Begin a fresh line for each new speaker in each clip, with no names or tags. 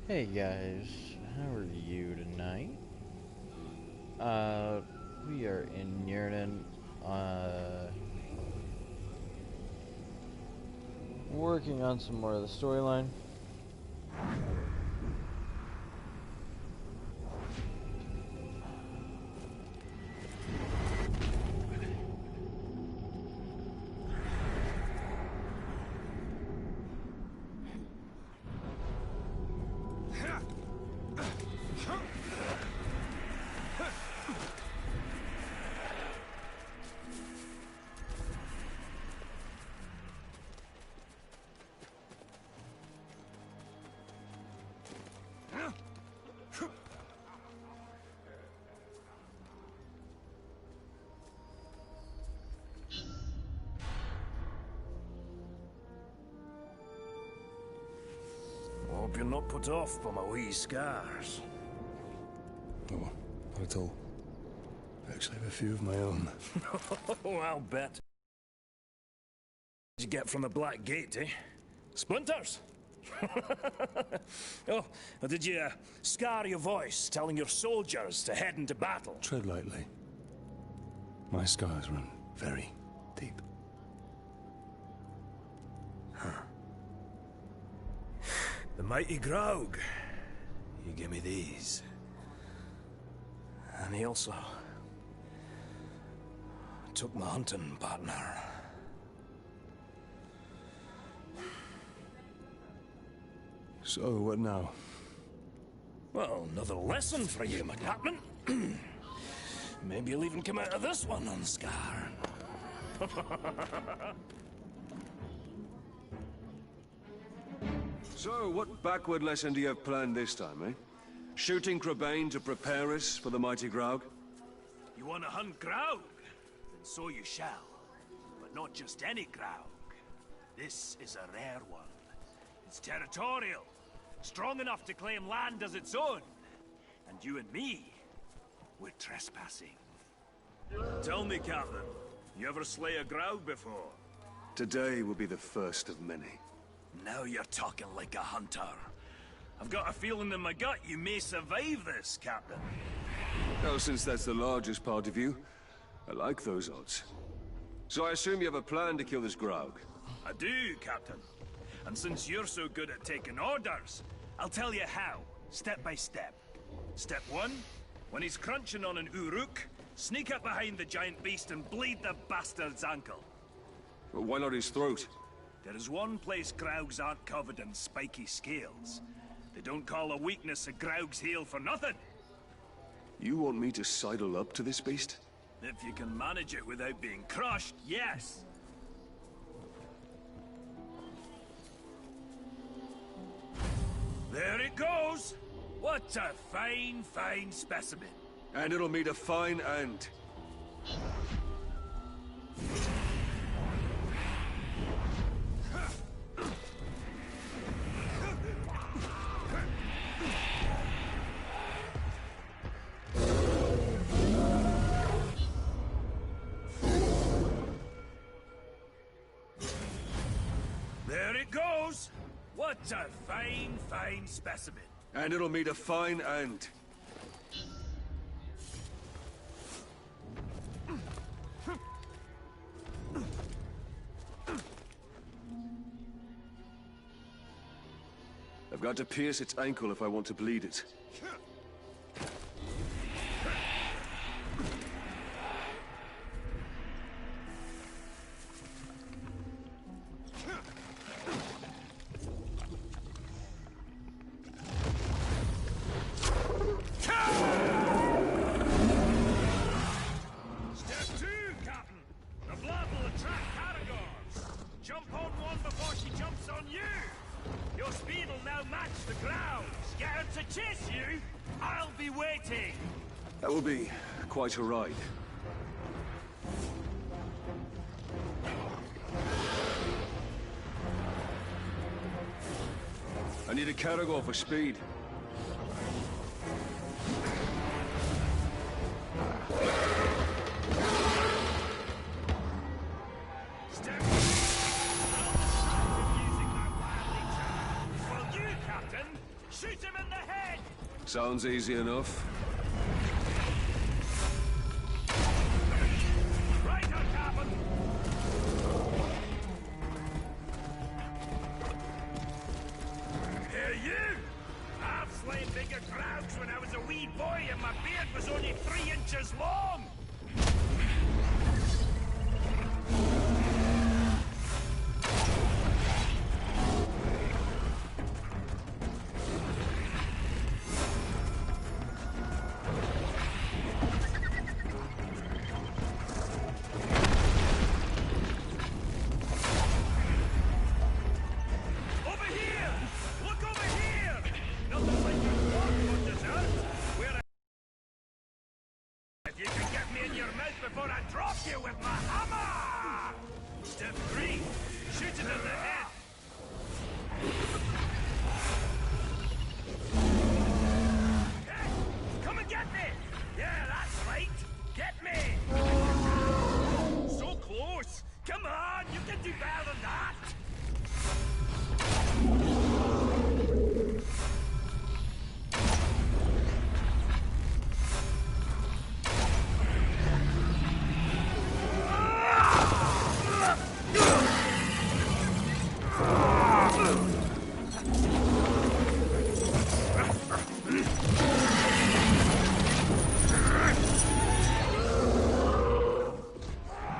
Hey guys, how are you tonight? We are in Núrnen, working on some more of the storyline.
Hope you're not put off by my wee scars.
No, not at all. I actually have a few of my own.
Oh, I'll bet. What did you get from the Black Gate, eh? Splinters? Oh, or did you scar your voice telling your soldiers to head into battle?
Tread lightly. My scars run very deep.
The mighty Graug. He gave me these. And he also took my hunting partner.
So, what now?
Well, another lesson for you, my captain. Maybe you'll even come out of this one unscarred.
So, what backward lesson do you have planned this time, eh? Shooting Crebain to prepare us for the mighty Graug?
You want to hunt Graug? Then so you shall. But not just any Graug. This is a rare one. It's territorial. Strong enough to claim land as its own. And you and me, we're trespassing. Tell me, Captain, you ever slay a Graug before?
Today will be the first of many.
Now you're talking like a hunter. I've got a feeling in my gut you may survive this, Captain.
Well, since that's the largest part of you, I like those odds. So I assume you have a plan to kill this Graug?
I do, Captain. And since you're so good at taking orders, I'll tell you how, step by step. Step 1, when he's crunching on an Uruk, sneak up behind the giant beast and bleed the bastard's ankle.
But why not his throat?
There is one place Graugs aren't covered in spiky scales. They don't call a weakness a Graug's heel for nothing.
You want me to sidle up to this beast?
If you can manage it without being crushed, yes. There it goes! What a fine, fine specimen.
And it'll meet a fine end.
There it goes! What a fine, fine specimen.
And it'll meet a fine end. I've got to pierce its ankle if I want to bleed it. That will be quite a ride. I need a caragor for speed.
Shoot him in the head!
Sounds easy enough.
Right on, Captain! Hey, you! I've slain bigger crowds when I was a wee boy and my beard was only 3 inches long! You can get me in your mouth before I drop you with my hammer! Step 3, shoot it in the head. Hey, come and get me! Yeah, that's right. Get me! So close! Come on, you can do better than that!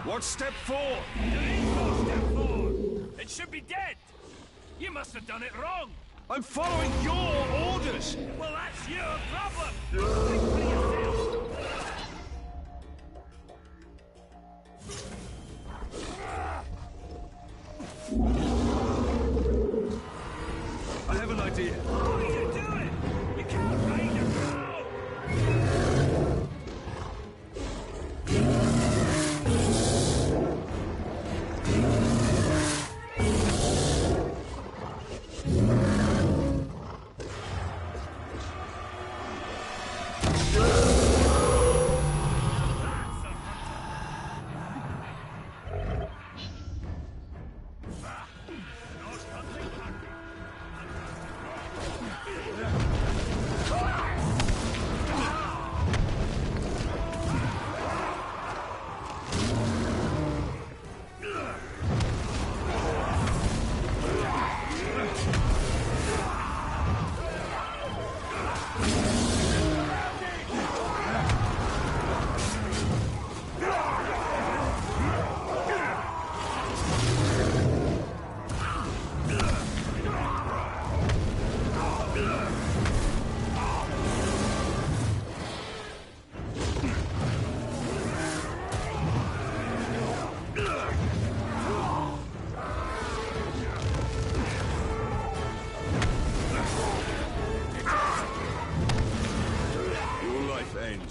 What's step 4?
There is no step 4. It should be dead. You must have done it wrong.
I'm following your orders!
Well, that's your problem. Think for yourself.
I have an idea.
What are you doing? You can't ride a cow.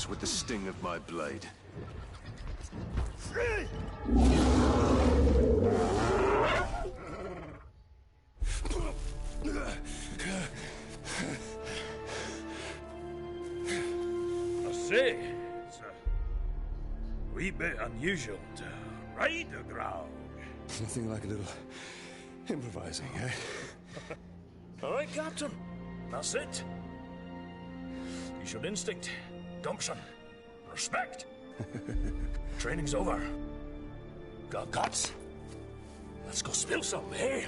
With the sting of my blade.
I say, it's a wee bit unusual to ride a growl.
Nothing like a little improvising, eh?
All right, Captain. That's it. Use your instinct, gumption, respect. Training's over. Got guts. Let's go spill some, eh?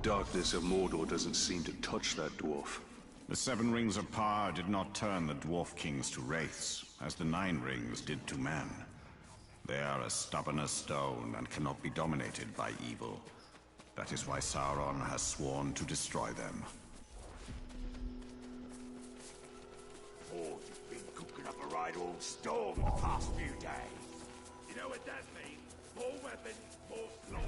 darkness of Mordor doesn't seem to touch that dwarf.
The 7 rings of power did not turn the dwarf kings to wraiths, as the 9 rings did to man. They are as stubborn as stone and cannot be dominated by evil. That is why Sauron has sworn to destroy them.
Oh, you've been cooking up a right old storm the past few days. You know what that means? More weapons, more slaughter.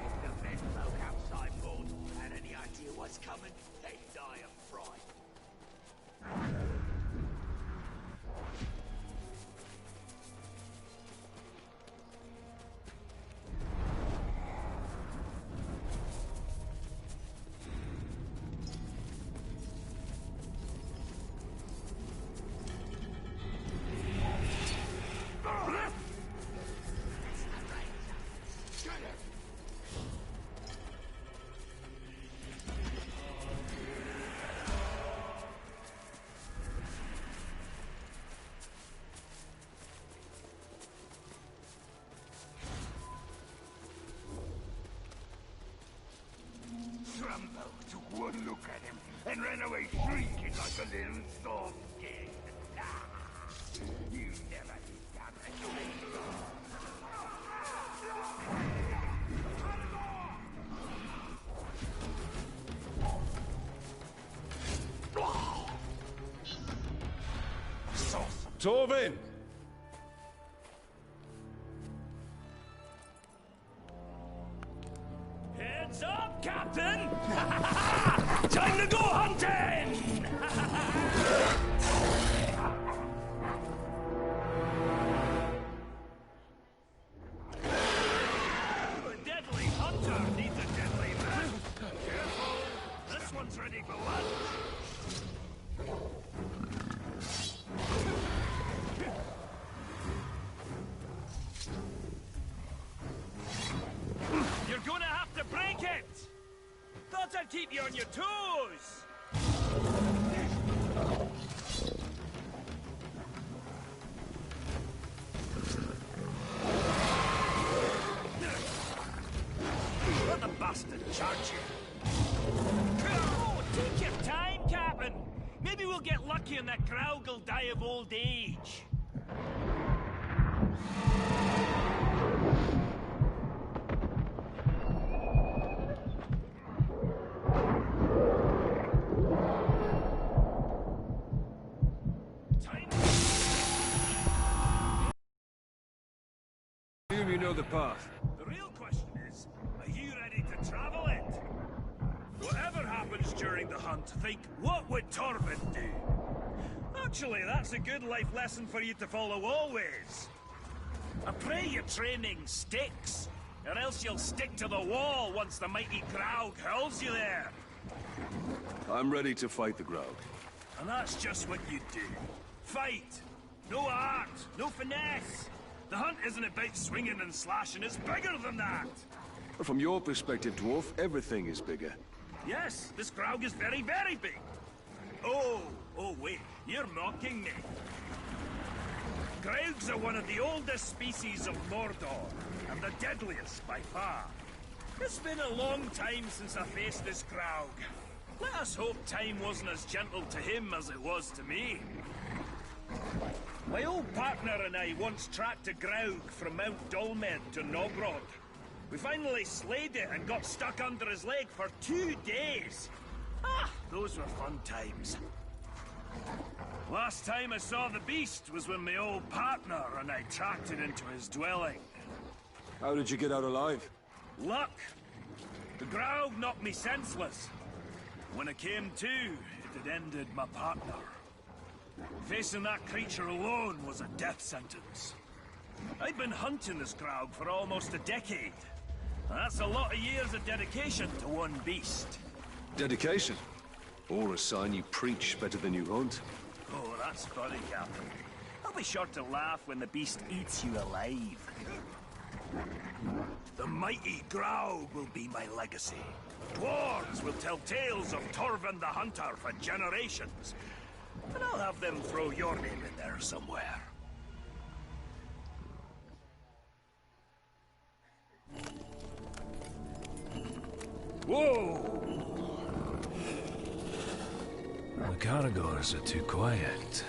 If the men folk outside Mordor had any idea what's coming, they'd die of fright. Trumbo took one look at him and ran away shrieking like a little soft kid. You never did that.
Torvin!
Heads up, Captain! Time to go hunting! A deadly hunter needs a deadly man. Careful! This one's ready for lunch. You're gonna have to break it! Thought I'd keep you on your toes! Let the bastard charge you! Oh, take your time, Captain! Maybe we'll get lucky and that Graug will die of old age.
You know the path.
The real question is, are you ready to travel it? Whatever happens during the hunt, think, what would Torvin do? Actually, that's a good life lesson for you to follow always. I pray your training sticks, or else you'll stick to the wall once the mighty Graug hurls you there.
I'm ready to fight the Graug.
And that's just what you do. Fight! No art, no finesse. The hunt isn't about swinging and slashing, it's bigger than that!
From your perspective, dwarf, everything is bigger.
Yes, this Graug is very, very big. Oh, wait, you're mocking me. Graugs are one of the oldest species of Mordor, and the deadliest by far. It's been a long time since I faced this Graug. Let us hope time wasn't as gentle to him as it was to me. My old partner and I once tracked a Graug from Mount Dolmed to Nogrod. We finally slayed it and got stuck under his leg for 2 days. Ah, those were fun times. Last time I saw the beast was when my old partner and I tracked it into his dwelling.
How did you get out alive?
Luck! The Graug knocked me senseless. When I came to, it had ended my partner. Facing that creature alone was a death sentence. I'd been hunting this Graug for almost a decade. That's a lot of years of dedication to one beast.
Dedication? Or a sign you preach better than you hunt.
Oh, that's funny, Captain. I'll be sure to laugh when the beast eats you alive. The mighty Graug will be my legacy. Dwarves will tell tales of Torvin the Hunter for generations. And I'll have them throw your name in there somewhere.
Whoa! The caragors are too quiet.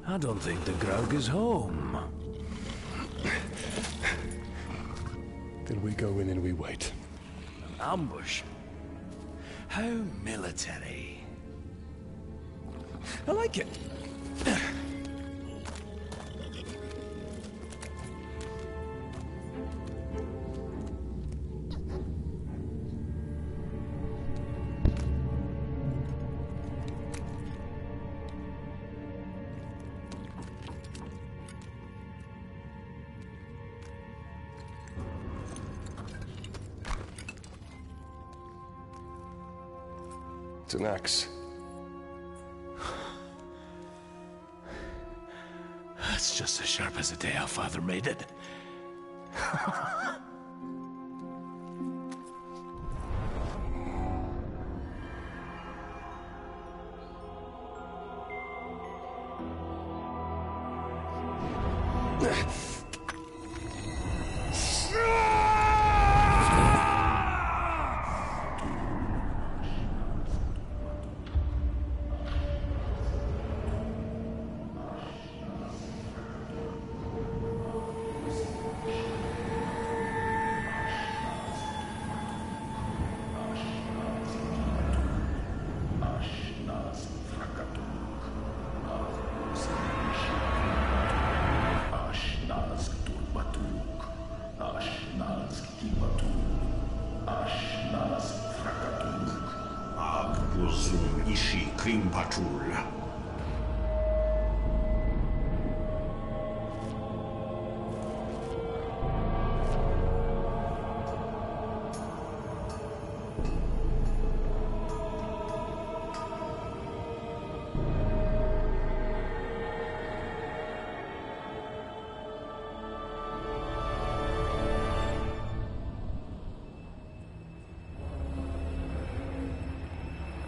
I don't think the Graug is home.
Then we go in and we wait.
An ambush? How military. I like it.
It's an axe.
That's just as sharp as the day our father made it.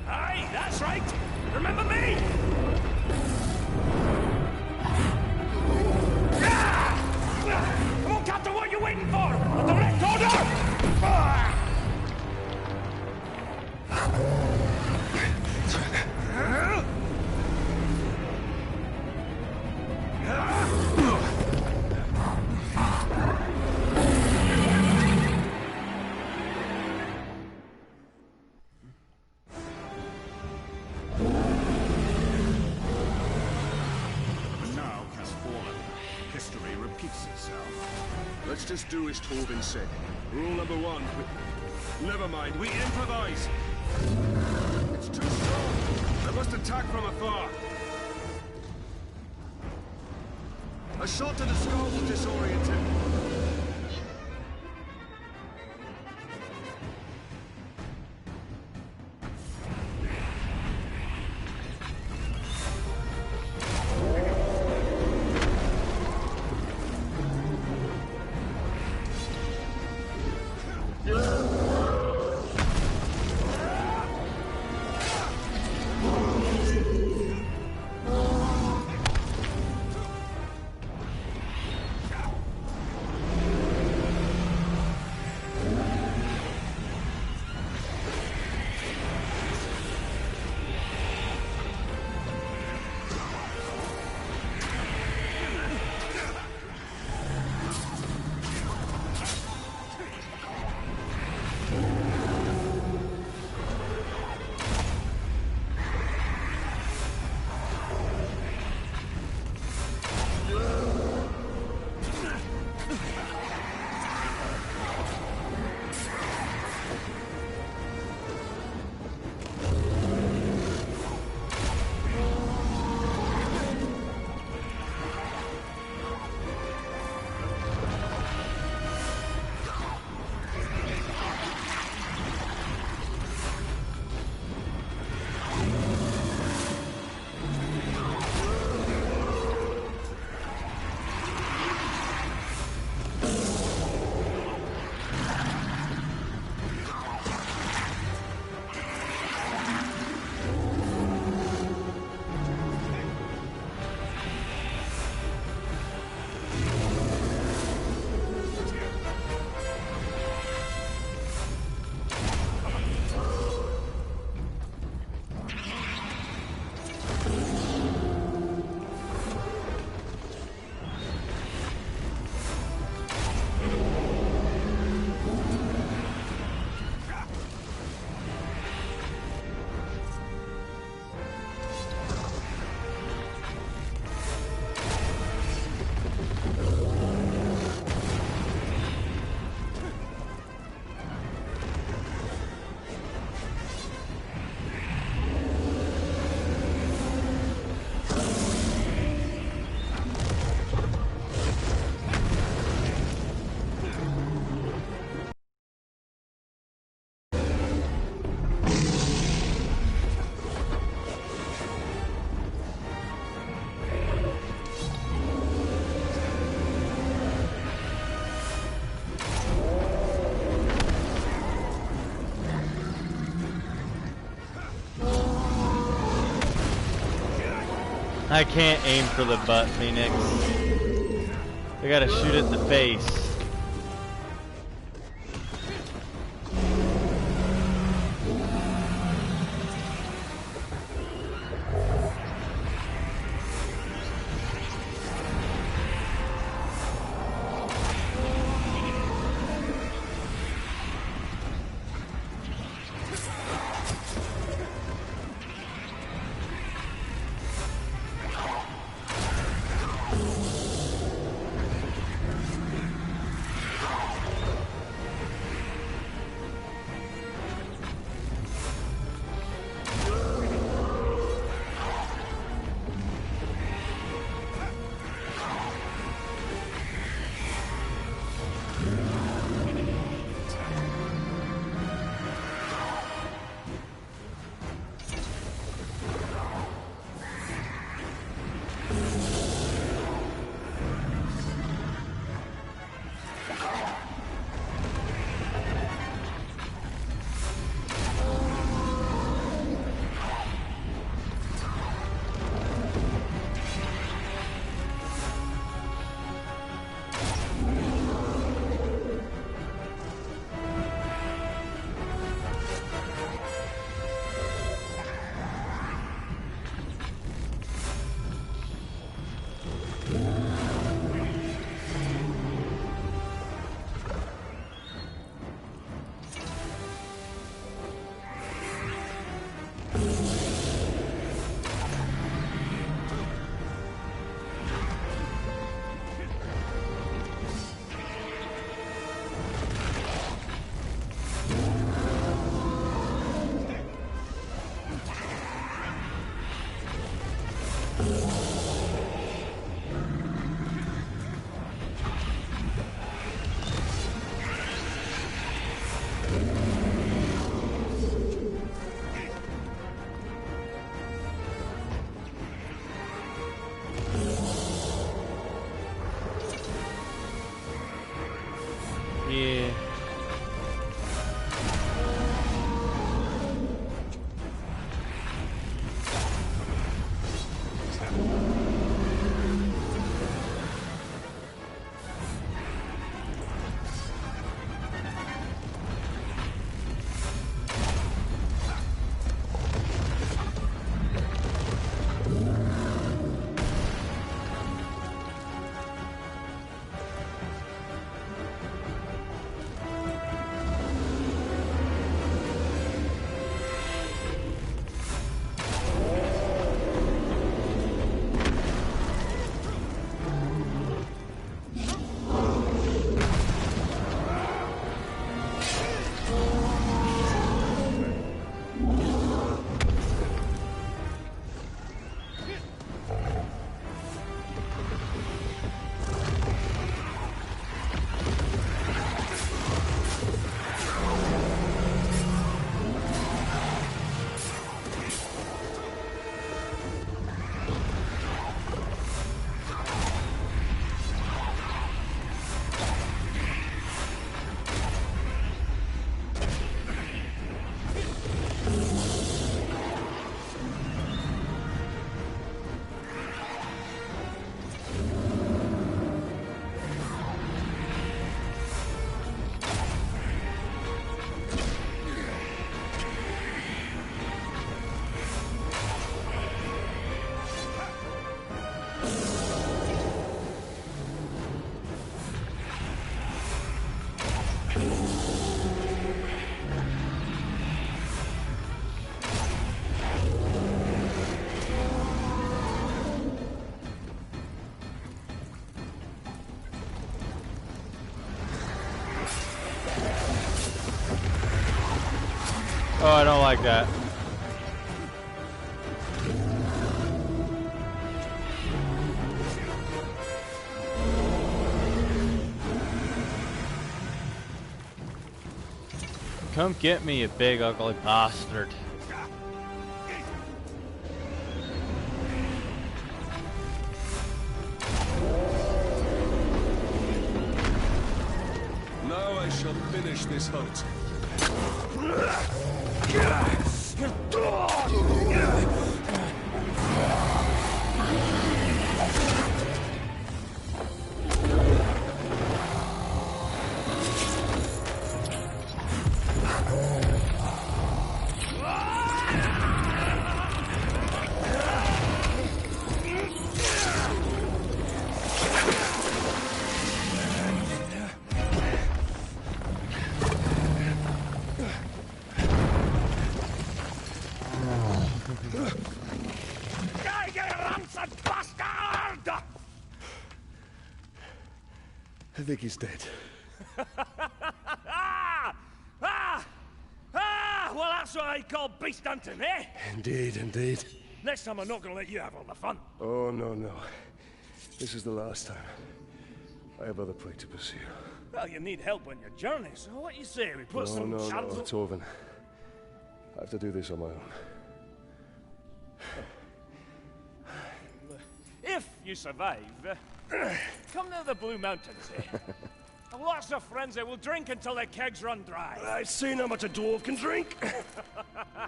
Aye, that's right! Remember me! Come on, Captain, what are you waiting for? A direct order!
Let's just do as Torben said. Rule number one. Never mind, we improvise. It's too strong. I must attack from afar. A shot to the skull will disorient him.
I can't aim for the butt, Phoenix. I gotta shoot at the face. Yeah. Oh, I don't like that. Come get me, you big ugly bastard.
Now I shall finish this hunt.
I think he's dead.
Well, that's what I call beast hunting, eh?
Indeed, indeed.
Next time I'm not gonna let you have all the fun.
Oh, no, no. This is the last time. I have other prey to pursue.
Well, you need help on your journey, so what do you say? We put some
No,
shadows...
Torvin. I have to do this on my own.
If you survive, come to the Blue Mountains, eh? I've lots of friends that will drink until their kegs run dry.
I've seen how much a dwarf can drink. I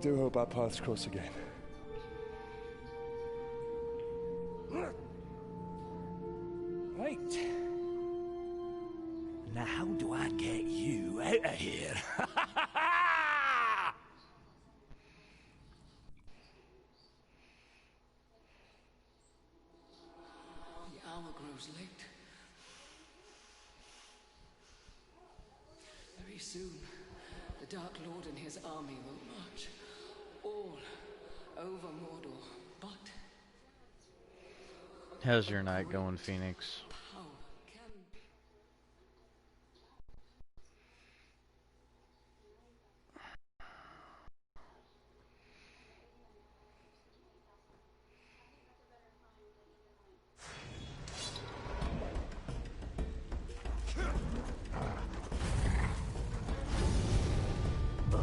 do hope our paths cross again.
Right. Now how do I get you out of here?
The hour grows late. Very soon, the Dark Lord and his army will march all over Mordor, but
How's your night going, Phoenix?
power can be...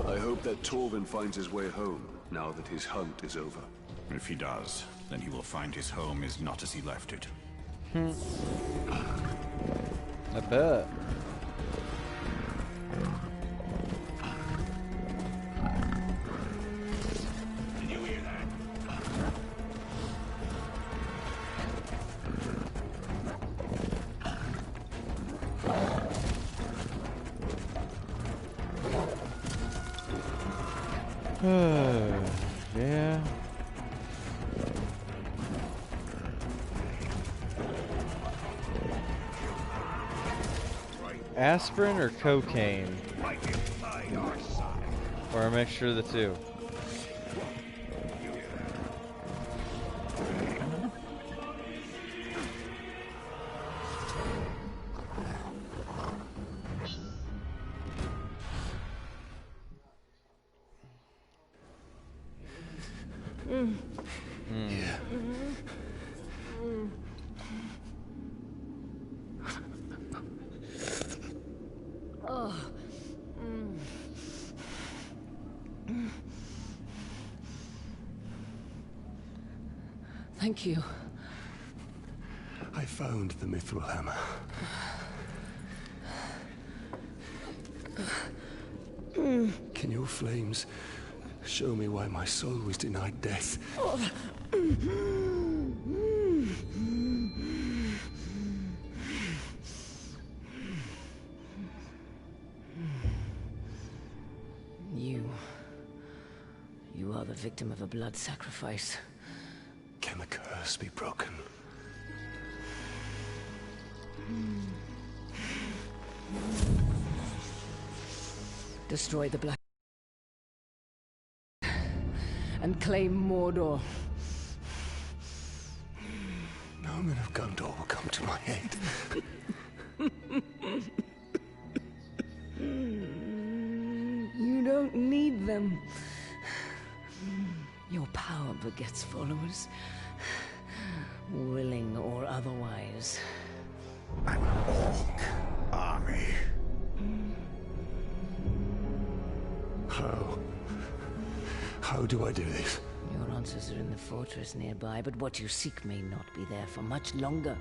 I hope that Torvin finds his way home, now that his hunt is over.
If he does, then he will find his home is not as he left it.
I bet.
Did you hear that?
Yeah. Aspirin or cocaine? Or a mixture of the two?
Thank you.
I found the mithril hammer. Can your flames show me why my soul was denied death?
You are the victim of a blood sacrifice.
Can the curse be broken?
Destroy the Black and claim Mordor.
Núrnen of Gondor will come to my aid.
You don't need them. Your power begets followers, willing or otherwise.
An orc army.
How do I do this?
Your answers are in the fortress nearby, but what you seek may not be there for much longer.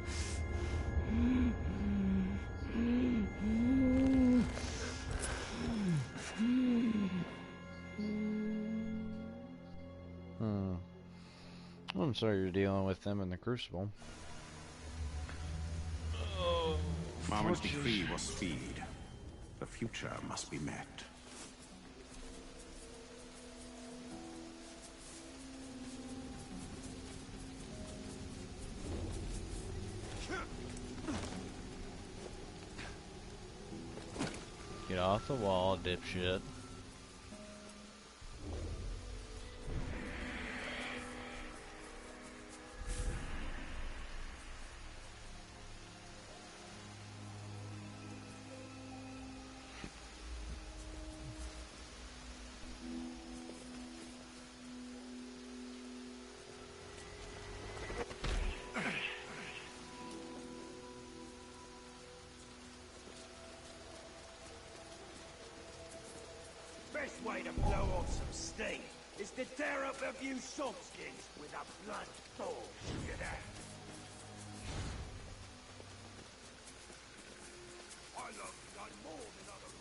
I'm sorry you're dealing with them in the Crucible.
Marwen's decree was speed. The future must be met.
Get off the wall, dipshit.
way to blow off some steam is to tear up a few saltskins with a blunt sword, you know. I love blood more than other.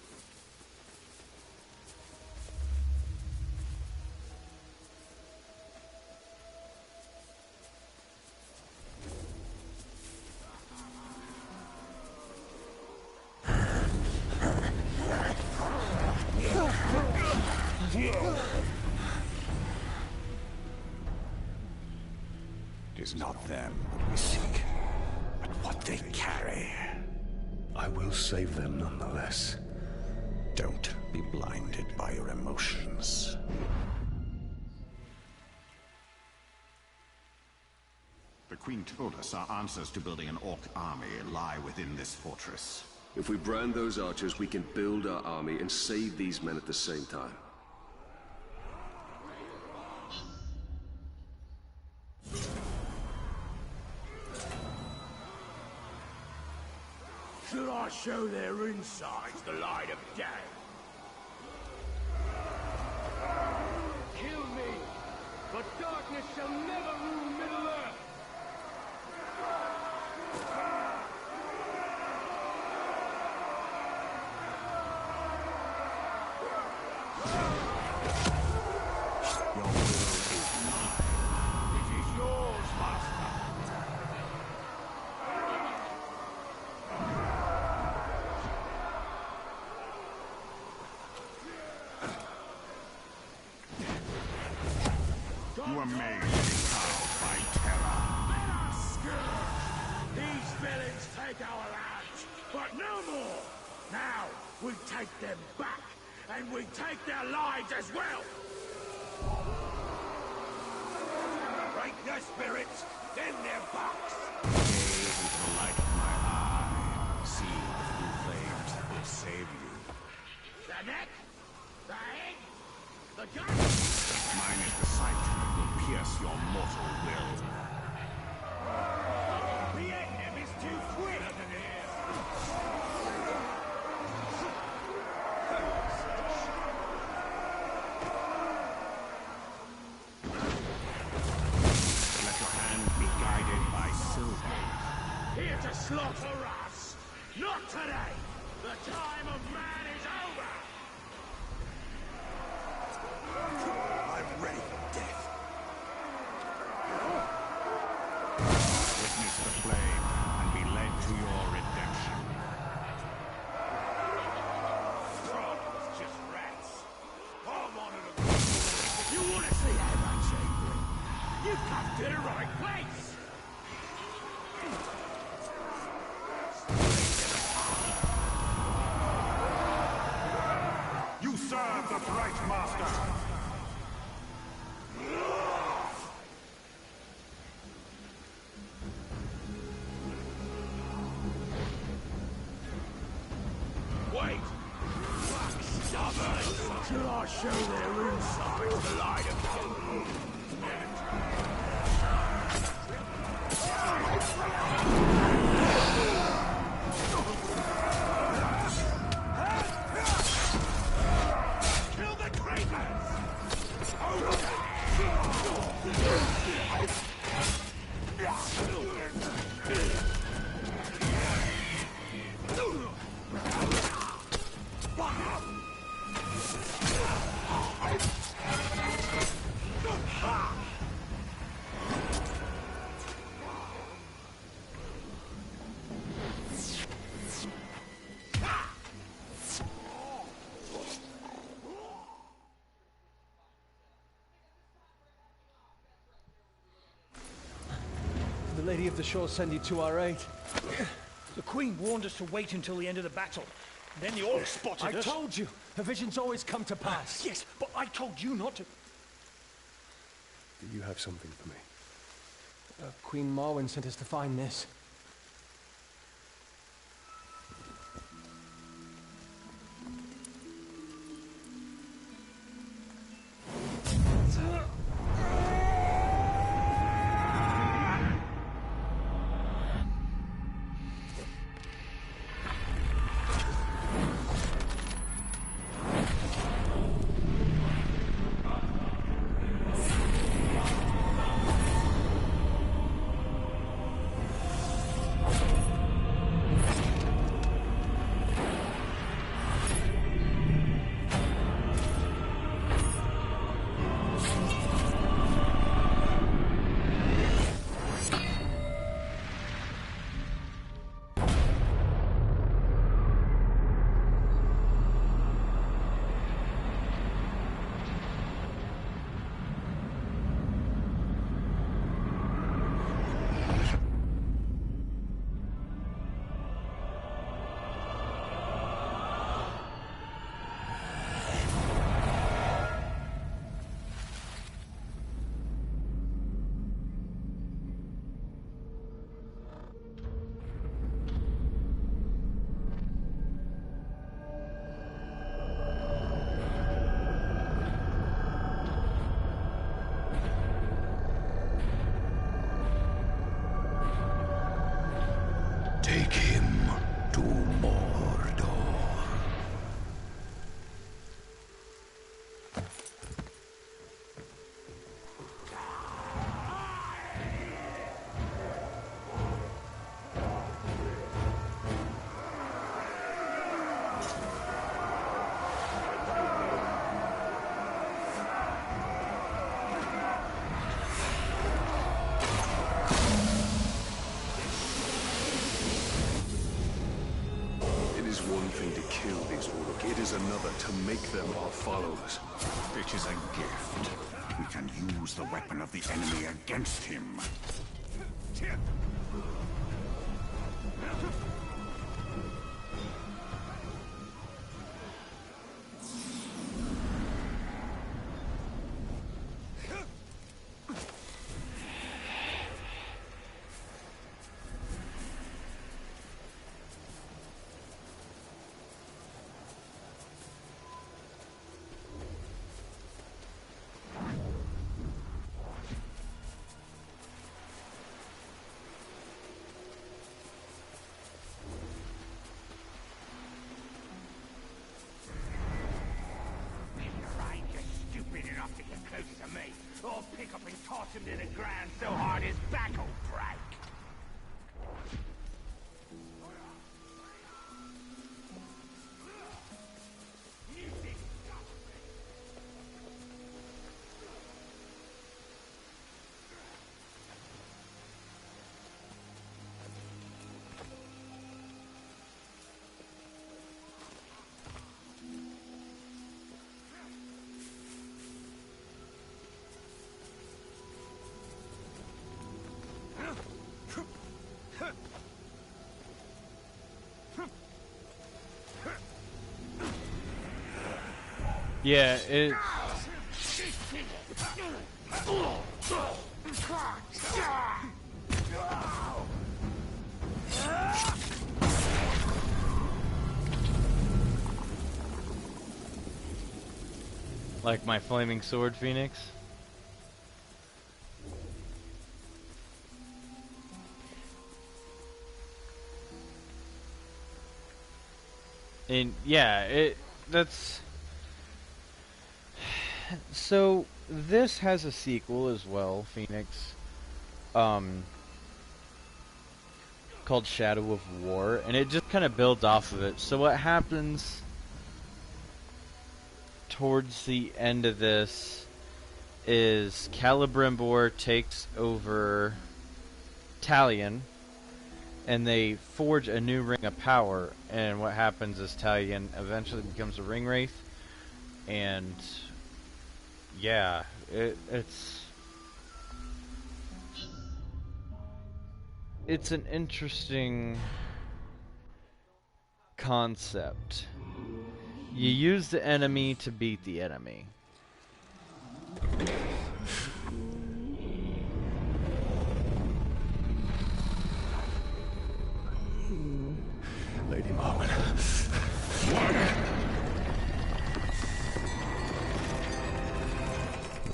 It is not them we seek, but what they carry.
I will save them nonetheless.
Don't be blinded by your emotions. The Queen told us our answers to building an Orc army lie within this fortress.
If we brand those archers, we can build our army and save these men at the same time.
Should I show their insides the light of day? Kill me, but darkness shall never rule Middle-earth!
Your will is mine.
It is yours, Master.
You are made to be cowed by terror.
Let us scourge! These villains take our lands, but no more! Now, we take them back, and we take their lives as well! Break their spirits, then their backs!
Gaze into the light of my eye. See the blue flames that will save you.
The neck, the head, the gun!
Mine is the sight that will pierce your mortal will.
The end is too quick!
Let your hand be guided by silver.
Here to slaughter us! Not today! The time of man is over! I'm ready for death.
Witness the flame and be led to your redemption.
Frog was just rats. I wanted a good. If you want to see how much angry, you've come to the right place!
You serve the bright master!
Wait! Fuck stubborn! Should I show their insides the light of day? Kill the traitors!
The Lady of the Shore send you to our aid.
The Queen warned us to wait until the end of the battle. Then the Orcs spotted
I
us.
told you! Her visions always come to pass.
Yes, but I told you not to.
Do you have something for me?
Queen Marwen sent us to find this.
Take him to Mordor.
It is another to make them our followers.
It is a gift. We can use the weapon of the enemy against him.
Or pick up and toss him to the ground so hard his back will break.
Yeah, it... Like my flaming sword, Phoenix? And yeah, that's... So, this has a sequel as well, Phoenix, called Shadow of War, and it just kind of builds off of it. So what happens towards the end of this is Celebrimbor takes over Talion, and they forge a new ring of power, and what happens is Talion eventually becomes a ring wraith, and... yeah, it's an interesting concept. You use the enemy to beat the enemy.
Lady Marwen.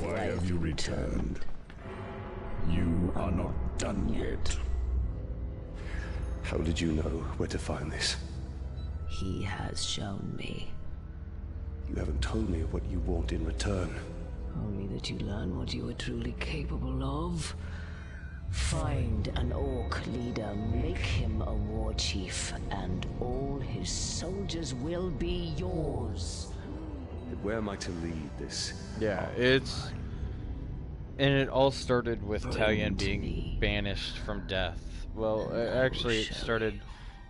Why have you returned? You are not done yet.
How did you know where to find this?
He has shown me.
You haven't told me what you want in return.
Only that you learn what you are truly capable of. Find an orc leader, make him a war chief, and all his soldiers will be yours.
But where am I to lead this?
Yeah, it's... and it all started with Talion being banished from death. Well, actually it started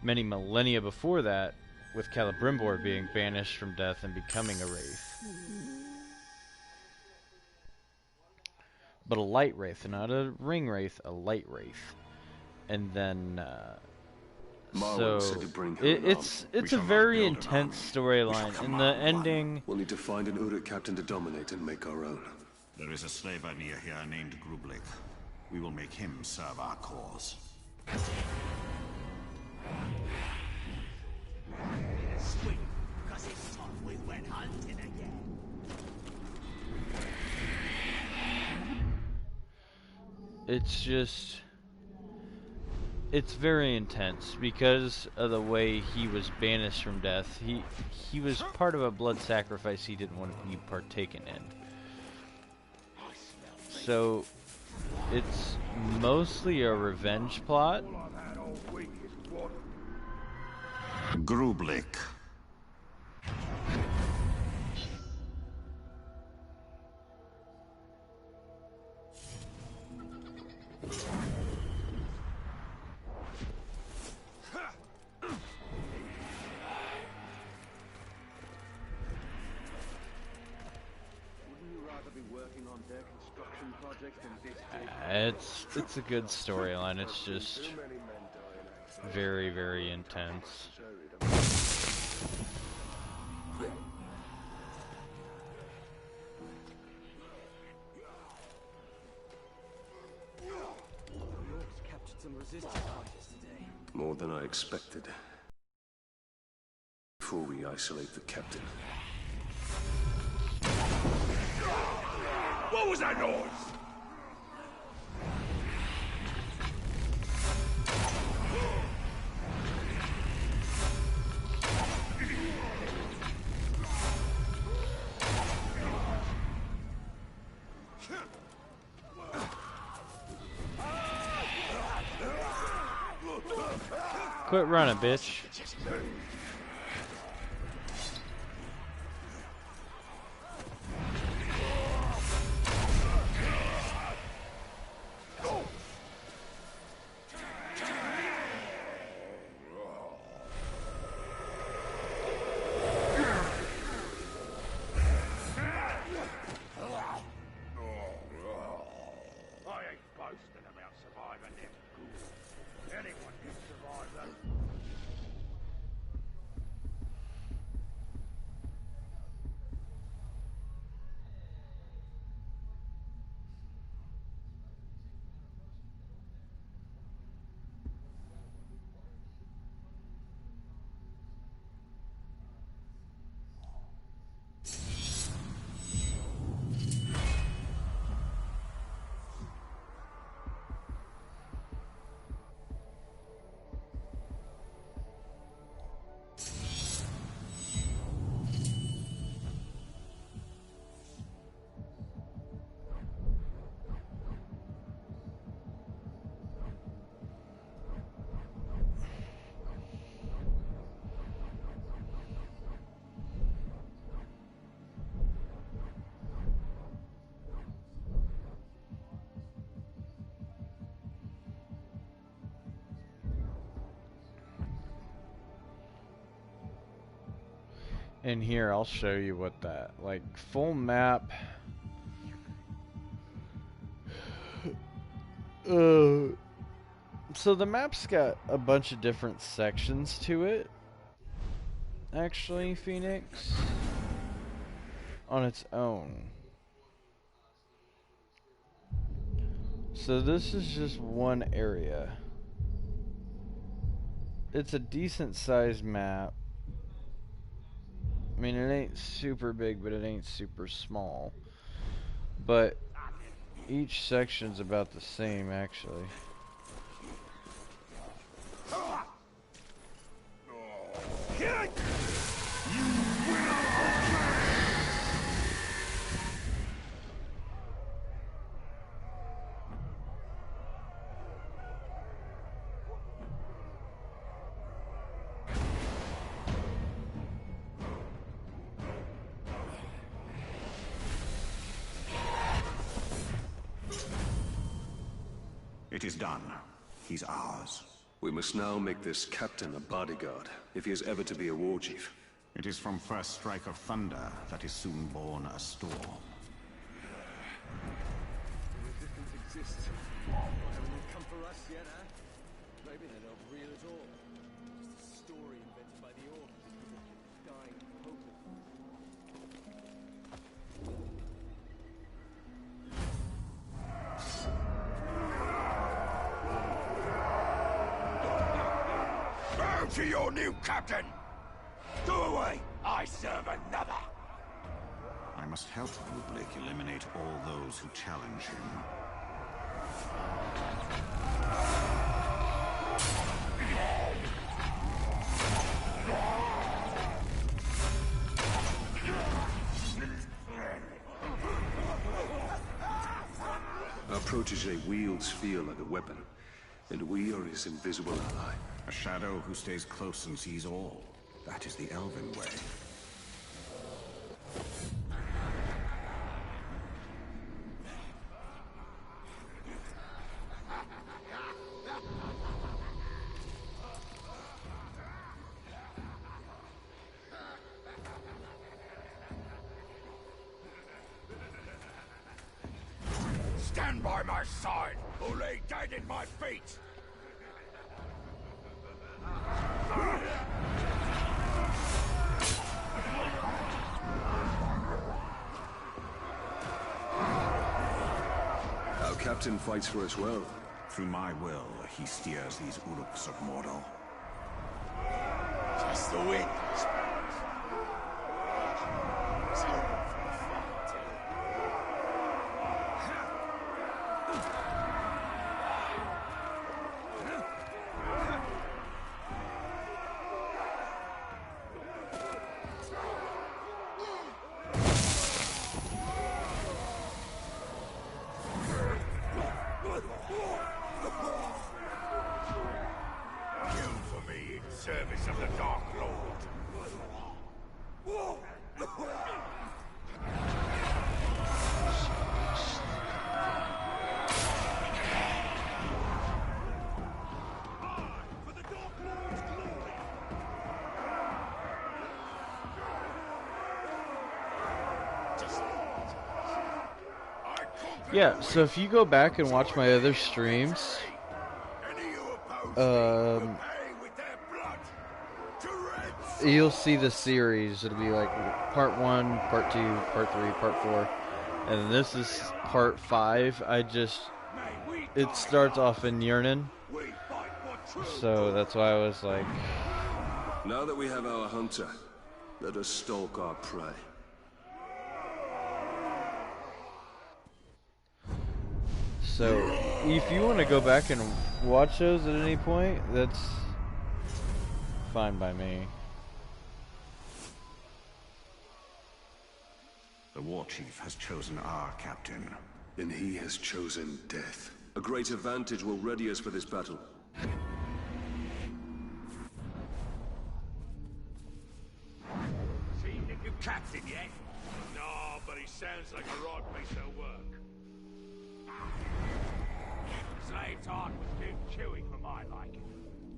many millennia before that, with Celebrimbor being banished from death and becoming a wraith. But a light wraith, not a ring wraith, a light wraith. And then, so it's a very intense storyline. And the ending...
We'll need to find an Uruk captain to dominate and make our own.
There is a slave near here named Grublik. We will make him serve our cause.
Sweet, because it's time we went hunting again.
It's just... it's very intense because of the way he was banished from death. He was part of a blood sacrifice he didn't want to be partaken in. So it's mostly a revenge plot.
Grublik.
It's a good storyline. It's just very, very intense.
Captured some resistance fighters today.
More than I expected. Before we isolate the captain.
What was that noise?
Quit running, bitch. And here, I'll show you what that, like, full map. So the map's got a bunch of different sections to it. Actually, Phoenix, on its own. So this is just one area. It's a decent sized map. I mean, it ain't super big, but it ain't super small. But each section's about the same, actually.
It is done. He's ours.
We must now make this captain a bodyguard, if he is ever to be a war chief.
It is from first strike of thunder that is soon born a storm.
Resistance exists. Haven't they come for us yet, huh? Maybe they're not real at all. Just a story invented by the orcs because of dying hope.
To your new captain! Go away! I serve another!
I must help Grublik eliminate all those who challenge him.
protege wields feel like a weapon, and we are his invisible ally.
A shadow who stays close and sees all. That is the elven way.
Stand by my side, or lay dead at my feet!
Our captain fights for us well.
Through my will, he steers these Uruks of Mordor.
Just the wind, I suppose. It's home for a fight, Kill for me in service of the Dark Lord.
Yeah, so if you go back and watch my other streams, you'll see the series. It'll be like part 1, part 2, part 3, part 4, and this is part 5. It starts off in Núrnen, so that's why I was like...
Now that we have our hunter, let us stalk our prey.
So, if you want to go back and watch those at any point, that's fine by me.
The war chief has chosen our captain.
And he has chosen death. A great advantage will ready us for this battle.
Seen the new captain yet? No, but he sounds like a right piece of work. Slave's heart was too chewy for my liking.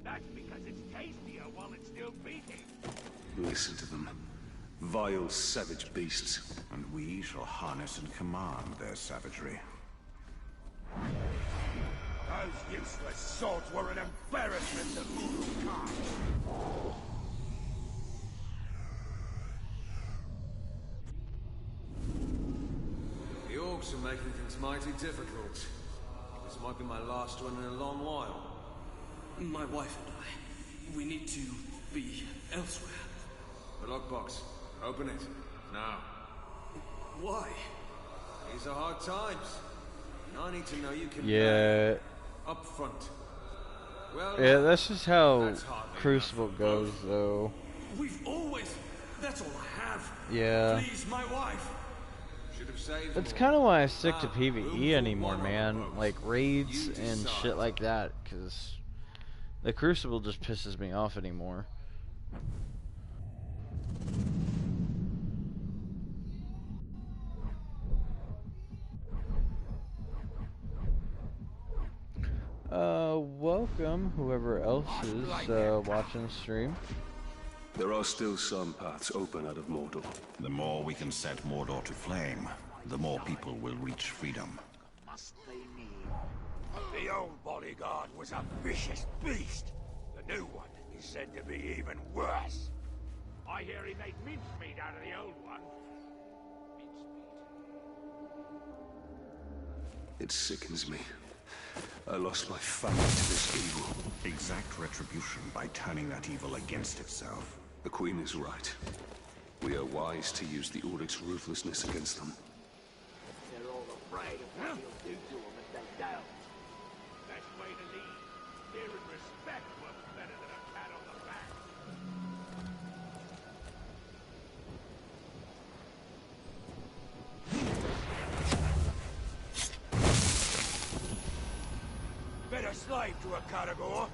That's because it's tastier while it's still beating.
Listen to them. Vile, savage beasts.
And we shall harness and command their savagery.
Those useless swords were an embarrassment to Uruk-hai.
The orcs are making things mighty difficult. This might be my last one in a long while.
My wife and I, we need to be elsewhere.
The lockbox. Open it. Now.
Why?
These are hard times. And I need to know you can
Yeah.
up front. Well,
Yeah, that's just how
that's hardly
Crucible
enough.
goes, though.
We've always... That's all I have.
Yeah.
Please, my wife.
Should have saved
That's
more.
kind of why I stick to
room
PvE
for
anymore,
one on
man.
the boat.
Like raids
You
and
decide.
shit like that, because the Crucible just pisses me off anymore. Welcome, whoever else is watching the stream.
There are still some paths open out of Mordor.
The more we can set Mordor to flame, the more people will reach freedom.
Must they need? The old bodyguard was a vicious beast. The new one is said to be even worse. I hear he made mincemeat out of the old one.
It sickens me. I lost my family to this evil.
Exact retribution by turning that evil against itself.
The Queen is right. We are wise to use the Uruk's ruthlessness against them.
They're all afraid of what he'll do to them if they don't. Best way to lead. Fear and respect works better than a pat on the back. slave to a Caragor.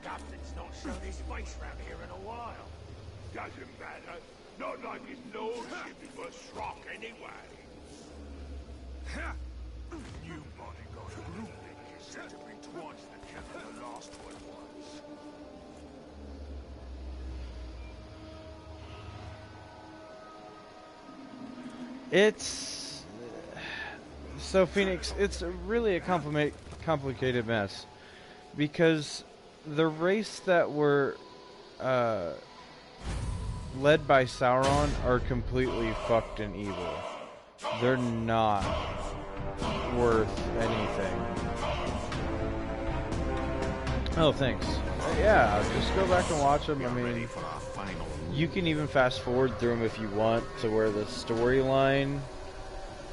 Captain's not shown his face round here in a while. Doesn't matter. Not like his lordship is worth Shrock anyway. New bodyguard Núrnen is said to be twice the captain the last one was.
It's so Phoenix. It's really a complicated mess because the race that were led by Sauron are completely fucked and evil. They're not worth anything. Oh, thanks. Yeah, just go back and watch them. I mean, you can even fast forward through them if you want to where the storyline,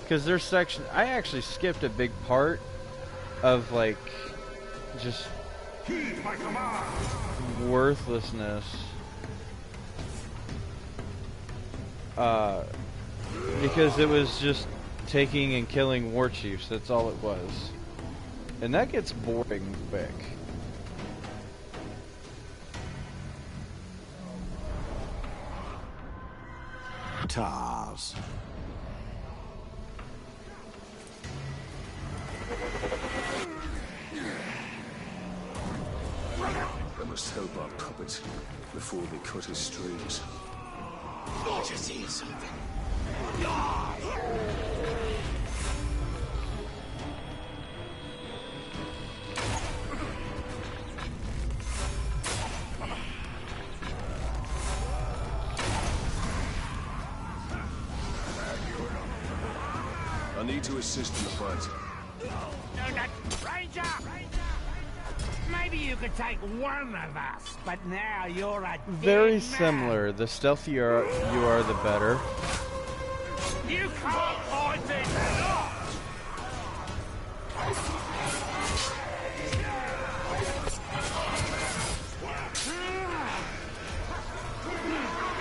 because there's section. I actually skipped a big part of like just worthlessness. Because it was just taking and killing war chiefs. That's all it was, and that gets boring quick.
Tars.
I must help our puppet before they cut his strings.
I just hear something.
I need to assist in the fight.
Ranger! Maybe you could take one of us, but now you're a
Very
dead
similar. The stealthier you are, the better.
man. You can't fight this lot! You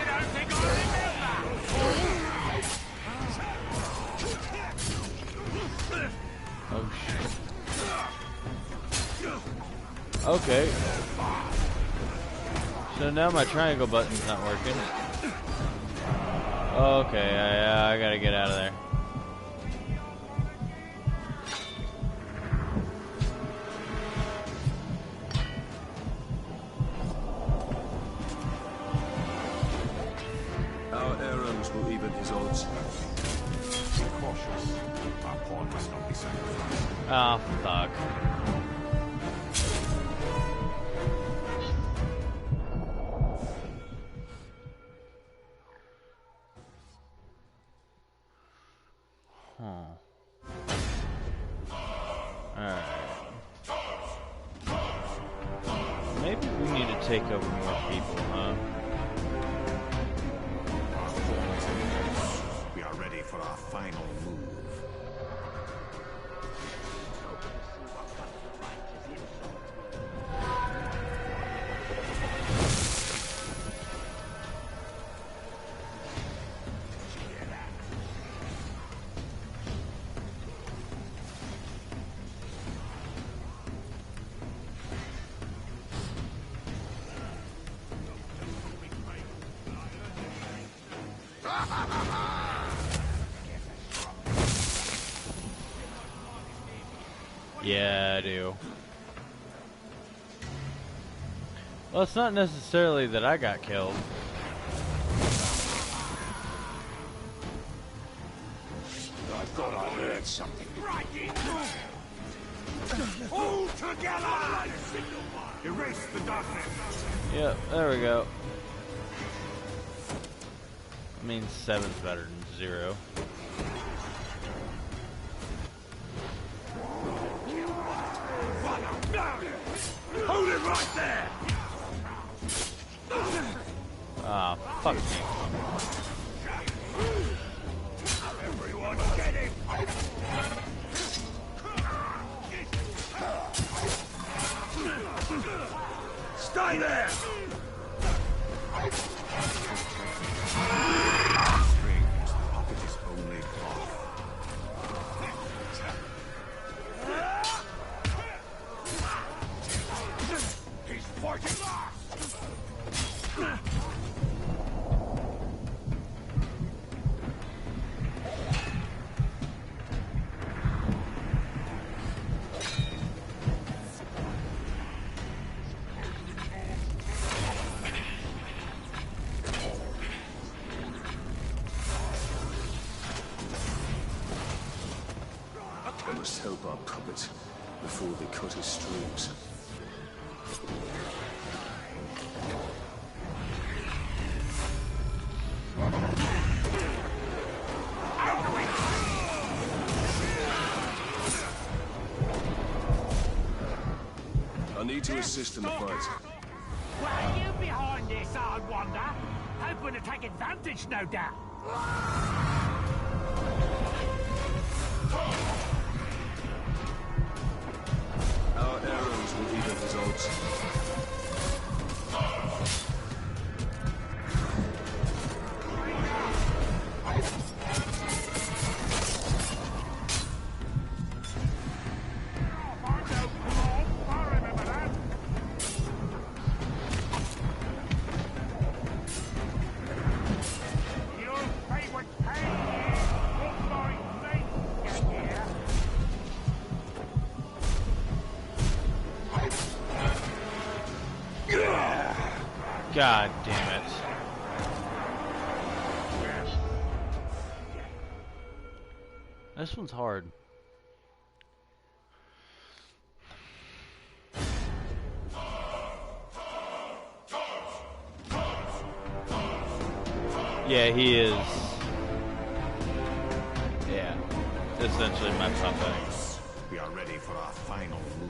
don't think I remember?
Oh shit. Okay. So now my triangle button's not working. Okay, I gotta get out of there.
Our arrows will even his odds.
Be cautious. Our pawn must not be sacrificed.
Oh, fuck. Alright. Maybe we need to take over more people, huh?
We are ready for our final move.
Yeah, I do. Well, it's not necessarily that I got killed.
I thought I heard something. Right in all together! Erase the darkness.
Yep, there we go. I mean, 7's better than 0.
Hold it right there!
Ah, fuck me.
Everyone get him! Stay there!
must help our puppet before they cut his strings. I need to assist in the fight.
What are you behind this, I wonder? Hoping to take advantage, no doubt.
Our arrows will be the results.
God damn it. This one's hard. Yeah, he is. Yeah, essentially my puppet.
We are ready for our final move.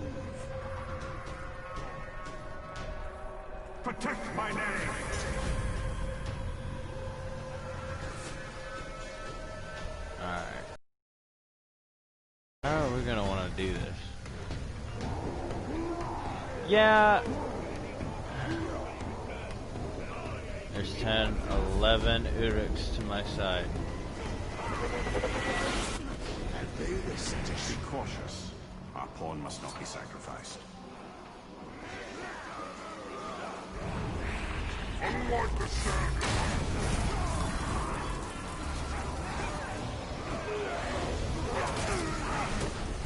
Protect my name!
Alright. How are we gonna want to do this? Yeah. There's 10, 11 Uruks to my side.
Be cautious. Our pawn must not be sacrificed.
Unlike the standard.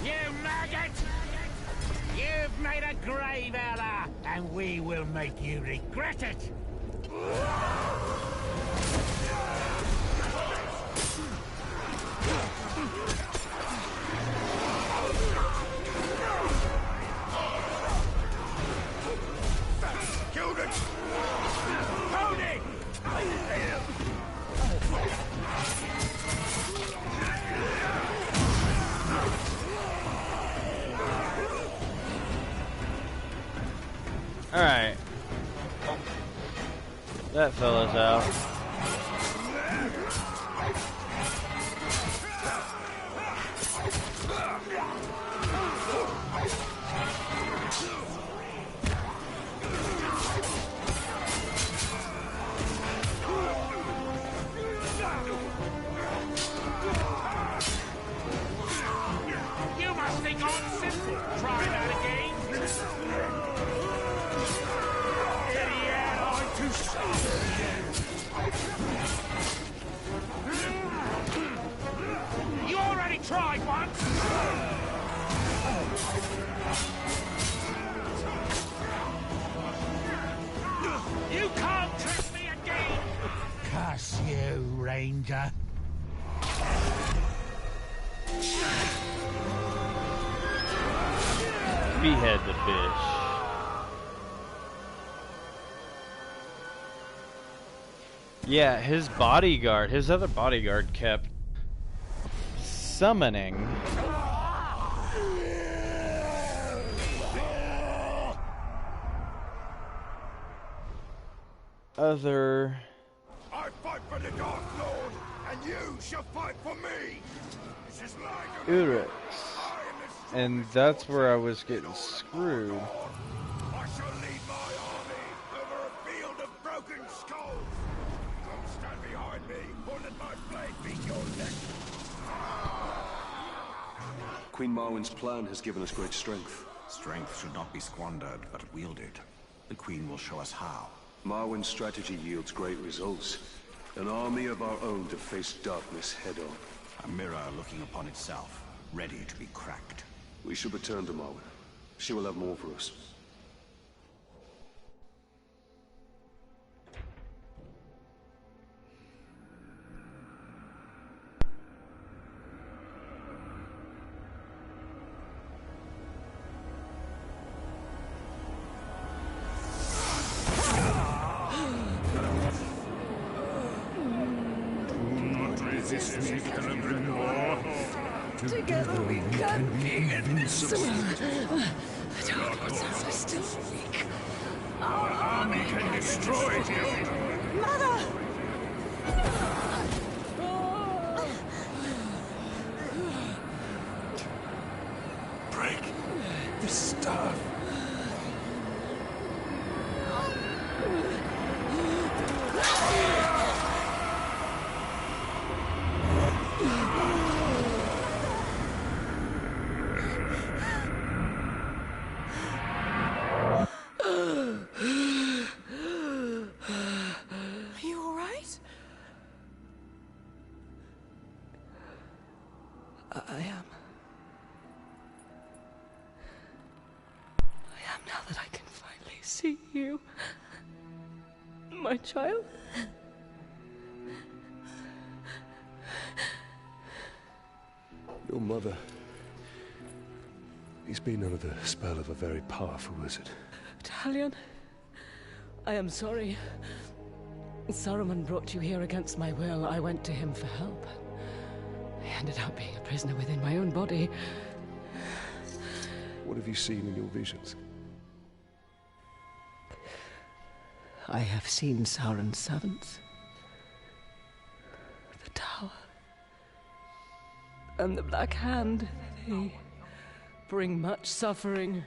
You maggot! You've made a grave out of, and we will make you regret it! Killed it! Tony!
Alright. That fella's out.
You must think I'm simple. Try that again. Yeah, I'm too strong. You already tried once. You can't trick me again. Curse you, Ranger.
Behead the bitch. Yeah, his bodyguard, his other bodyguard kept summoning other
I fight for the Dark Lord, and you shall fight for me. This is my
Uruks. And that's where I was getting screwed.
I shall lead my army over a field of broken skulls. Come stand behind me, or let my blade beat your neck.
Queen Marwen's plan has given us great strength.
Strength should not be squandered, but wielded. The Queen will show us how.
Marwen's strategy yields great results. An army of our own to face darkness head-on.
A mirror looking upon itself, ready to be cracked.
We should return to Marwen. She will have more for us.
resist me, Celebrimbor?
Together we can be invincible. The Dark Lords are still weak.
Our army can destroy him.
Mother!
Break the staff.
Are you all right?
I am. Now that I can finally see you, my child.
Your mother. He's been under the spell of a very powerful wizard.
Talion, I am sorry. Saruman brought you here against my will. I went to him for help. I ended up being a prisoner within my own body.
What have you seen in your visions?
I have seen Sauron's servants. The tower. And the Black Hand. They bring much suffering.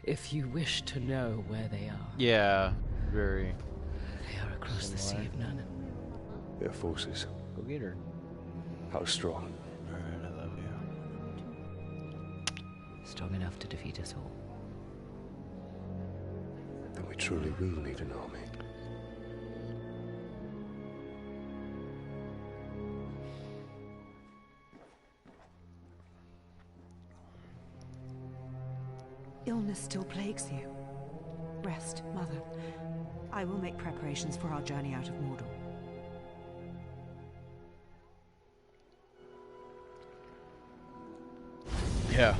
If you wish to know where they are.
Yeah, very.
They are across the Sea of Núrnen.
Their forces.
Go get her.
How strong?
Alright, I love you.
Strong enough to defeat us all.
Then we truly will need an army.
Illness still plagues you. Rest, Mother. I will make preparations for our journey out of Mordor.
Yeah.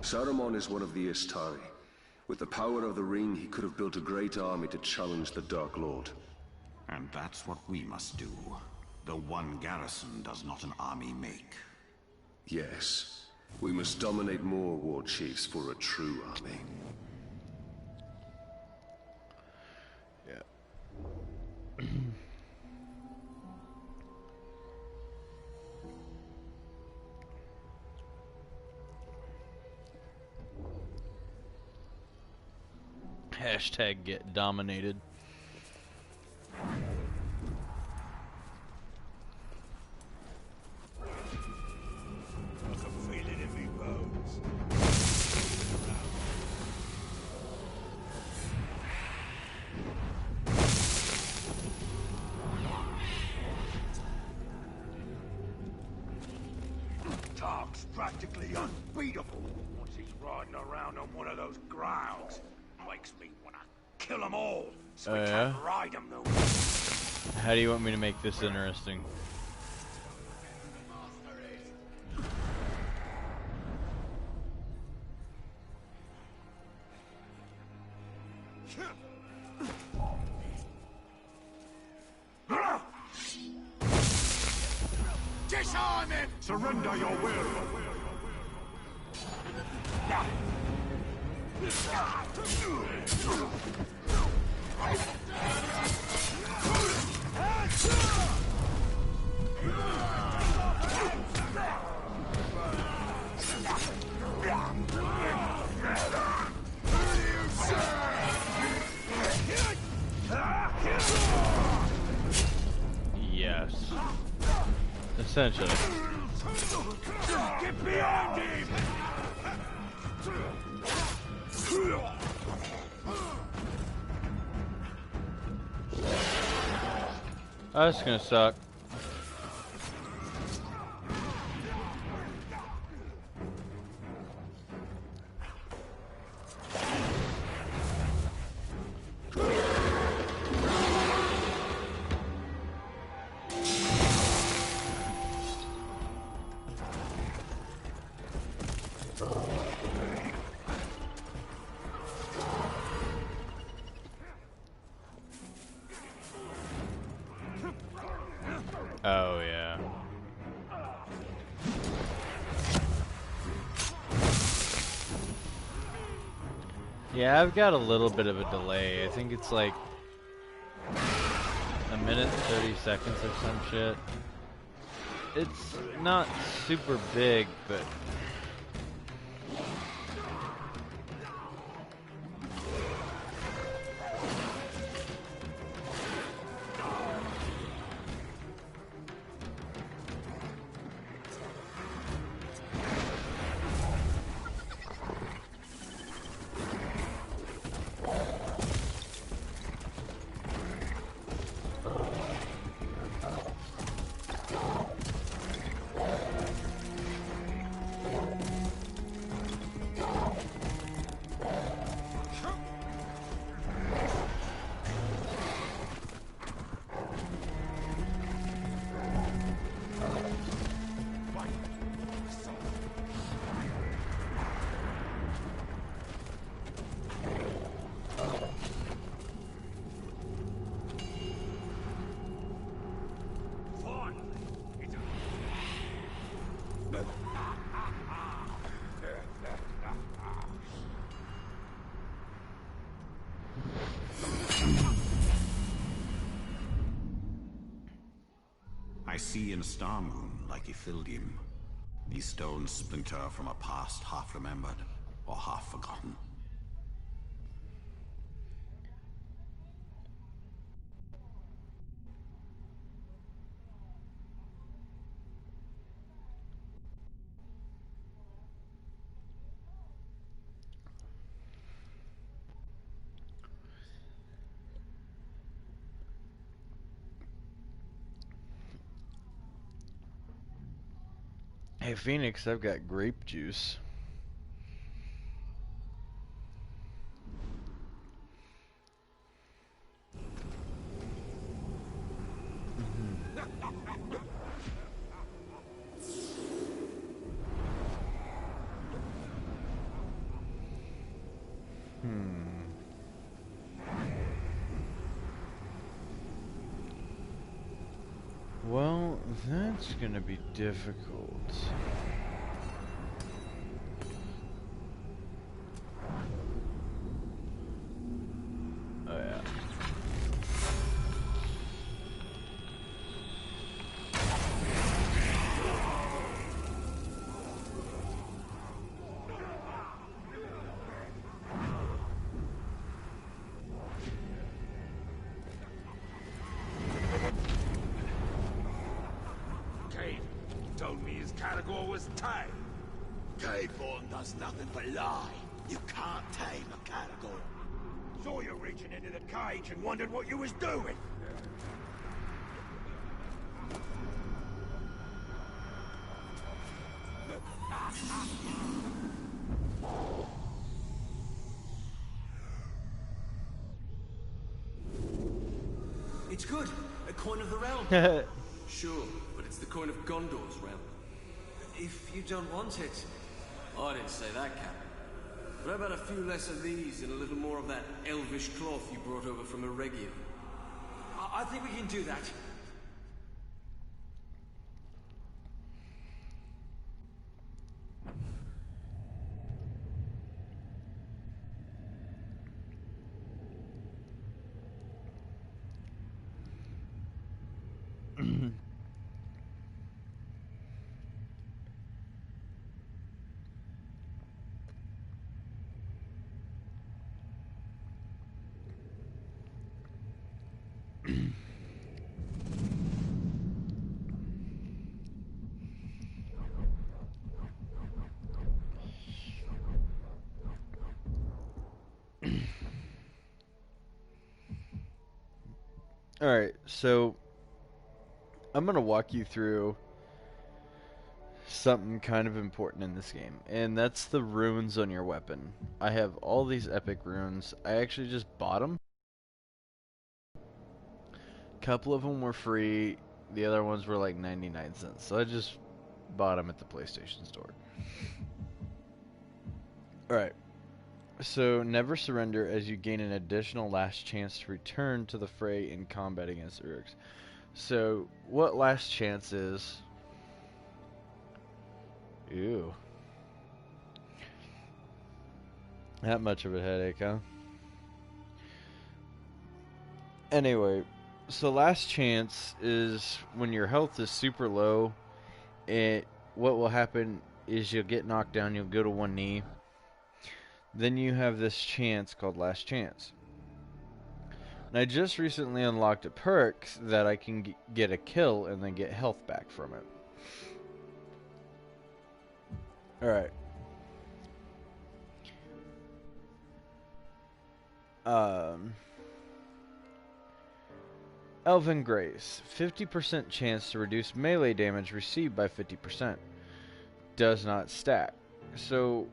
Saruman is one of the Istari. With the power of the ring, he could have built a great army to challenge the Dark Lord.
And that's what we must do. The one garrison does not an army make.
Yes. We must dominate more war chiefs for a true army.
Yeah. Hashtag get dominated.
Tark's practically unbeatable once he's riding around on one of those Graugs. Makes me want to kill them all, so we can't ride them though.
How do you want me to make this interesting?
Disarm him!
Surrender your will!
Yes. Essentially.
Get behind him!
Oh, that's gonna suck. Oh, yeah. Yeah, I've got a little bit of a delay. I think it's like a minute 30 seconds or some shit. It's not super big, but
I see in Star Moon, like Ifildim, these stones splinter from a past half remembered or half forgotten.
hey, Phoenix, I've got grape juice. Well, that's gonna be difficult. Oh yeah.
Cave told me his category was tame.
Caveborn does nothing but lie. You can't tame a category.
Saw you reaching into the cage and wondered what you was doing.
It's good. A coin of the realm. Sure, but it's the coin of Gondor's realm. If you don't want it... I didn't say that, Captain. What about a few less of these and a little more of that elvish cloth you brought over from Eregion? I think we can do that.
Alright, so I'm gonna walk you through something kind of important in this game, and that's the runes on your weapon. I have all these epic runes. I actually just bought them. A couple of them were free, the other ones were like 99 cents, so I just bought them at the PlayStation Store. Alright, so never surrender as you gain an additional last chance to return to the fray in combat against Uruks. So, what last chance is... Ew. That much of a headache, huh? Anyway, so last chance is when your health is super low. What will happen is you'll get knocked down, you'll go to one knee. Then you have this chance called last chance. And I just recently unlocked a perk that I can get a kill and then get health back from it. Alright. Elven Grace. 50% chance to reduce melee damage received by 50%. Does not stack. So,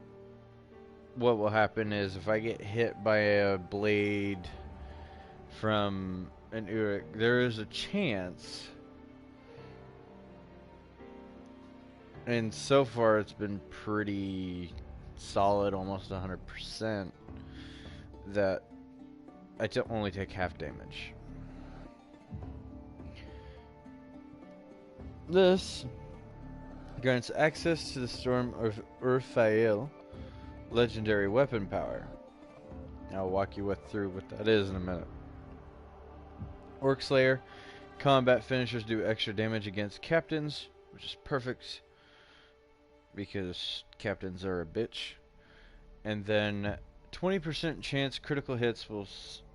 what will happen is if I get hit by a blade from an Uruk, there is a chance, and so far it's been pretty solid, almost 100%, that I only take half damage. This grants access to the Storm of Urfael legendary weapon power. I'll walk you through what that is in a minute. Orc Slayer. Combat finishers do extra damage against captains, which is perfect because captains are a bitch. And then 20% chance critical hits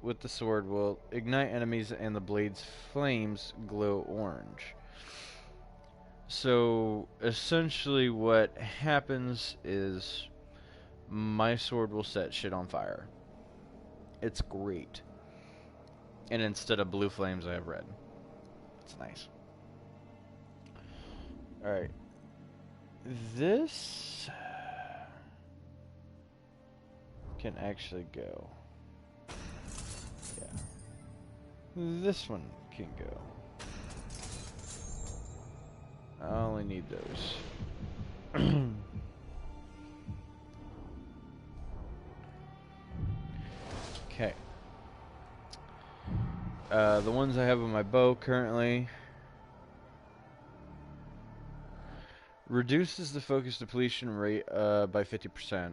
with the sword will ignite enemies and the blade's flames glow orange. So essentially what happens is my sword will set shit on fire. It's great. And instead of blue flames, I have red. It's nice. Alright. This can actually go. Yeah. This one can go. I only need those. Okay. The ones I have on my bow currently reduces the focus depletion rate by 50%.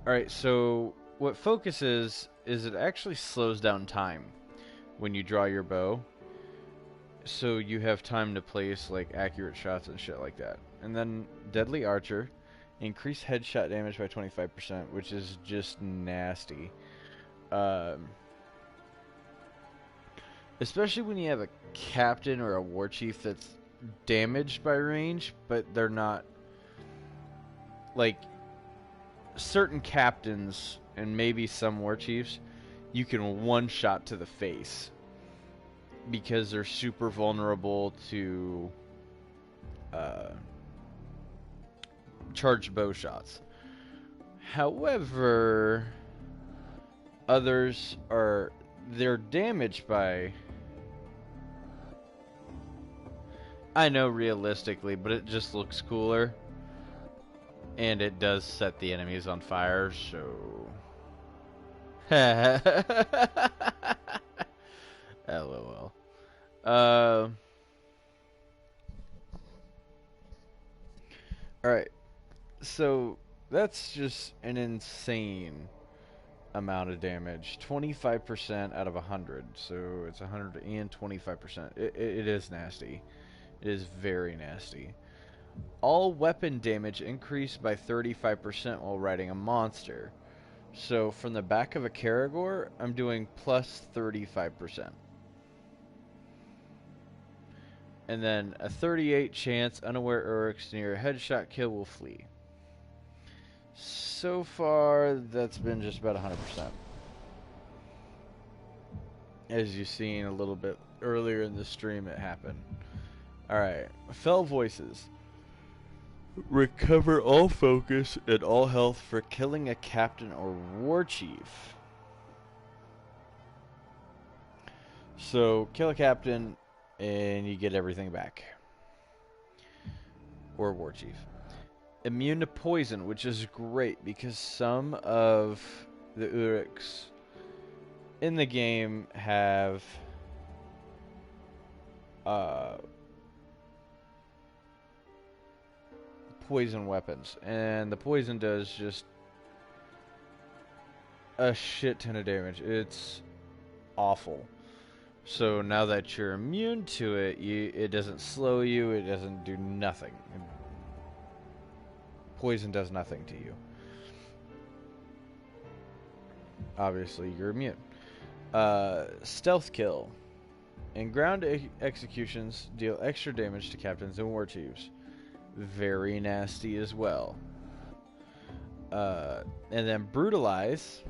Alright, so what focus is it actually slows down time when you draw your bow. So you have time to place like accurate shots and shit like that. And then Deadly Archer, increase headshot damage by 25%, which is just nasty. Especially when you have a captain or a war chief that's damaged by range, but they're not, like, certain captains and maybe some war chiefs, you can one shot to the face because they're super vulnerable to charged bow shots. However, others they're damaged by, I know realistically, but it just looks cooler. And it does set the enemies on fire, so... LOL. Alright. So, that's just an insane amount of damage. 25% out of 100. So, it's 125%. It is nasty. It is very nasty. All weapon damage increased by 35% while riding a monster. So from the back of a Karagor, I'm doing plus 35%. And then a 38 chance unaware Uruks near a headshot kill will flee. So far, that's been just about 100%. As you've seen a little bit earlier in the stream, it happened. Alright, Fell Voices. Recover all focus and all health for killing a captain or war chief. So, kill a captain and you get everything back. Or war chief. Immune to poison, which is great because some of the Uruks in the game have poison weapons, and the poison does just a shit ton of damage. It's awful. So now that you're immune to it, it doesn't slow you, it doesn't do nothing. Poison does nothing to you. Obviously, you're immune. Stealth kill. In ground executions, deal extra damage to captains and war chiefs. Very nasty as well. And then brutalize.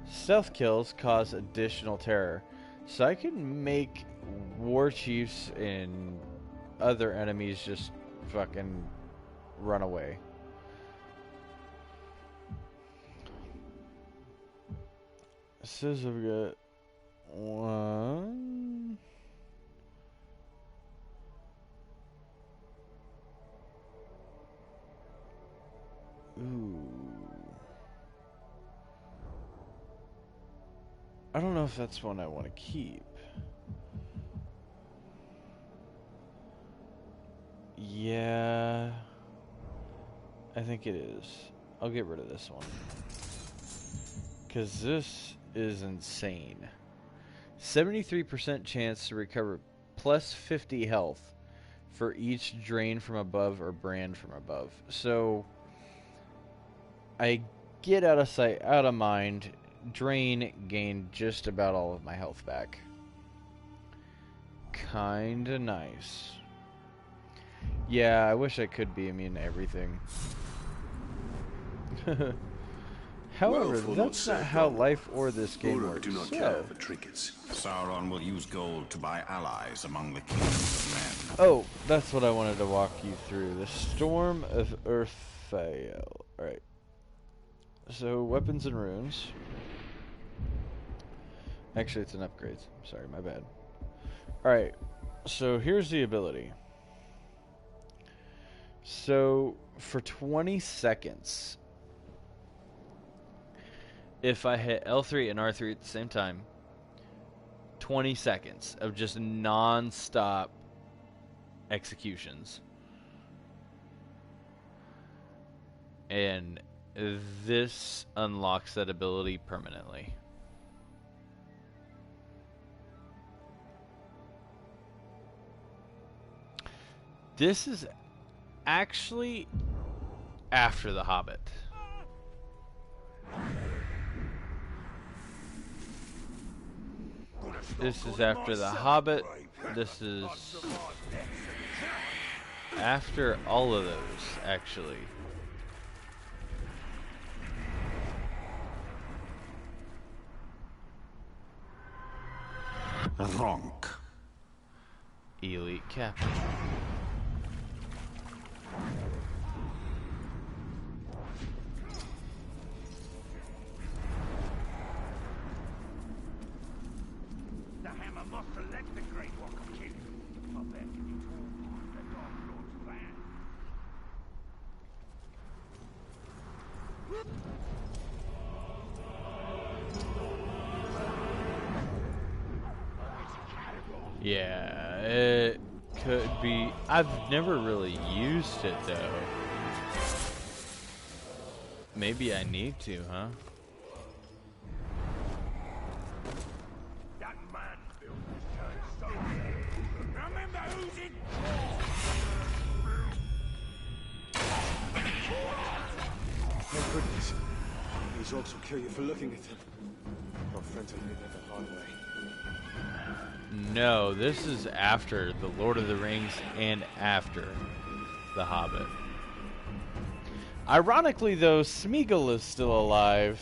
Stealth kills cause additional terror. So I can make war chiefs and other enemies just fucking run away. Says I've got one. Ooh. I don't know if that's one I want to keep. Yeah. I think it is. I'll get rid of this one. Because this is insane. 73% chance to recover plus 50 health for each drain from above or brand from above. So I get out of sight, out of mind. Drain, gain just about all of my health back. Kinda nice. Yeah, I wish I could be immune to everything. However, that's not how life or this game works.
Do not care for trinkets. Sauron will use gold to buy allies among the kings of men.
Oh, that's what I wanted to walk you through. The Storm of Urfael. Alright. So, weapons and runes. Actually, it's an upgrade. Sorry, my bad. Alright. So, here's the ability. So, for 20 seconds, if I hit L3 and R3 at the same time, 20 seconds of just non-stop executions. And this unlocks that ability permanently. This is actually after The Hobbit. This is after The Hobbit. This is after all of those, actually.
Ronk.
Elite Captain.
The hammer must select the Great Walk of King. How then can you told the Dark Lord's plan?
Yeah, it could be. I've never really used it though. Maybe I need to, huh?
That man built this turnstone. Remember who's in
Thank goodness. These orcs will kill you for looking at them. Your friends will live the hard way.
No, this is after The Lord of the Rings and after The Hobbit. Ironically, though, Smeagol is still alive.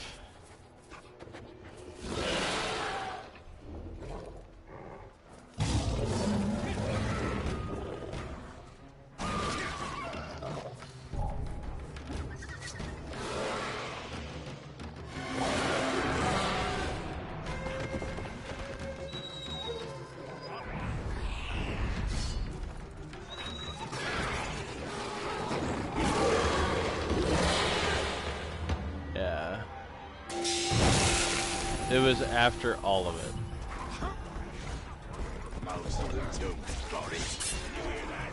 It was after all of it.
arrows to the tomb. Got it? You hear that?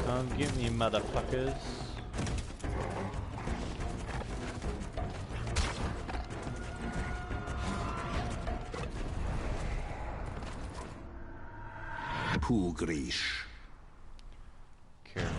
Come get me, motherfuckers.
Pugrish.
Careful.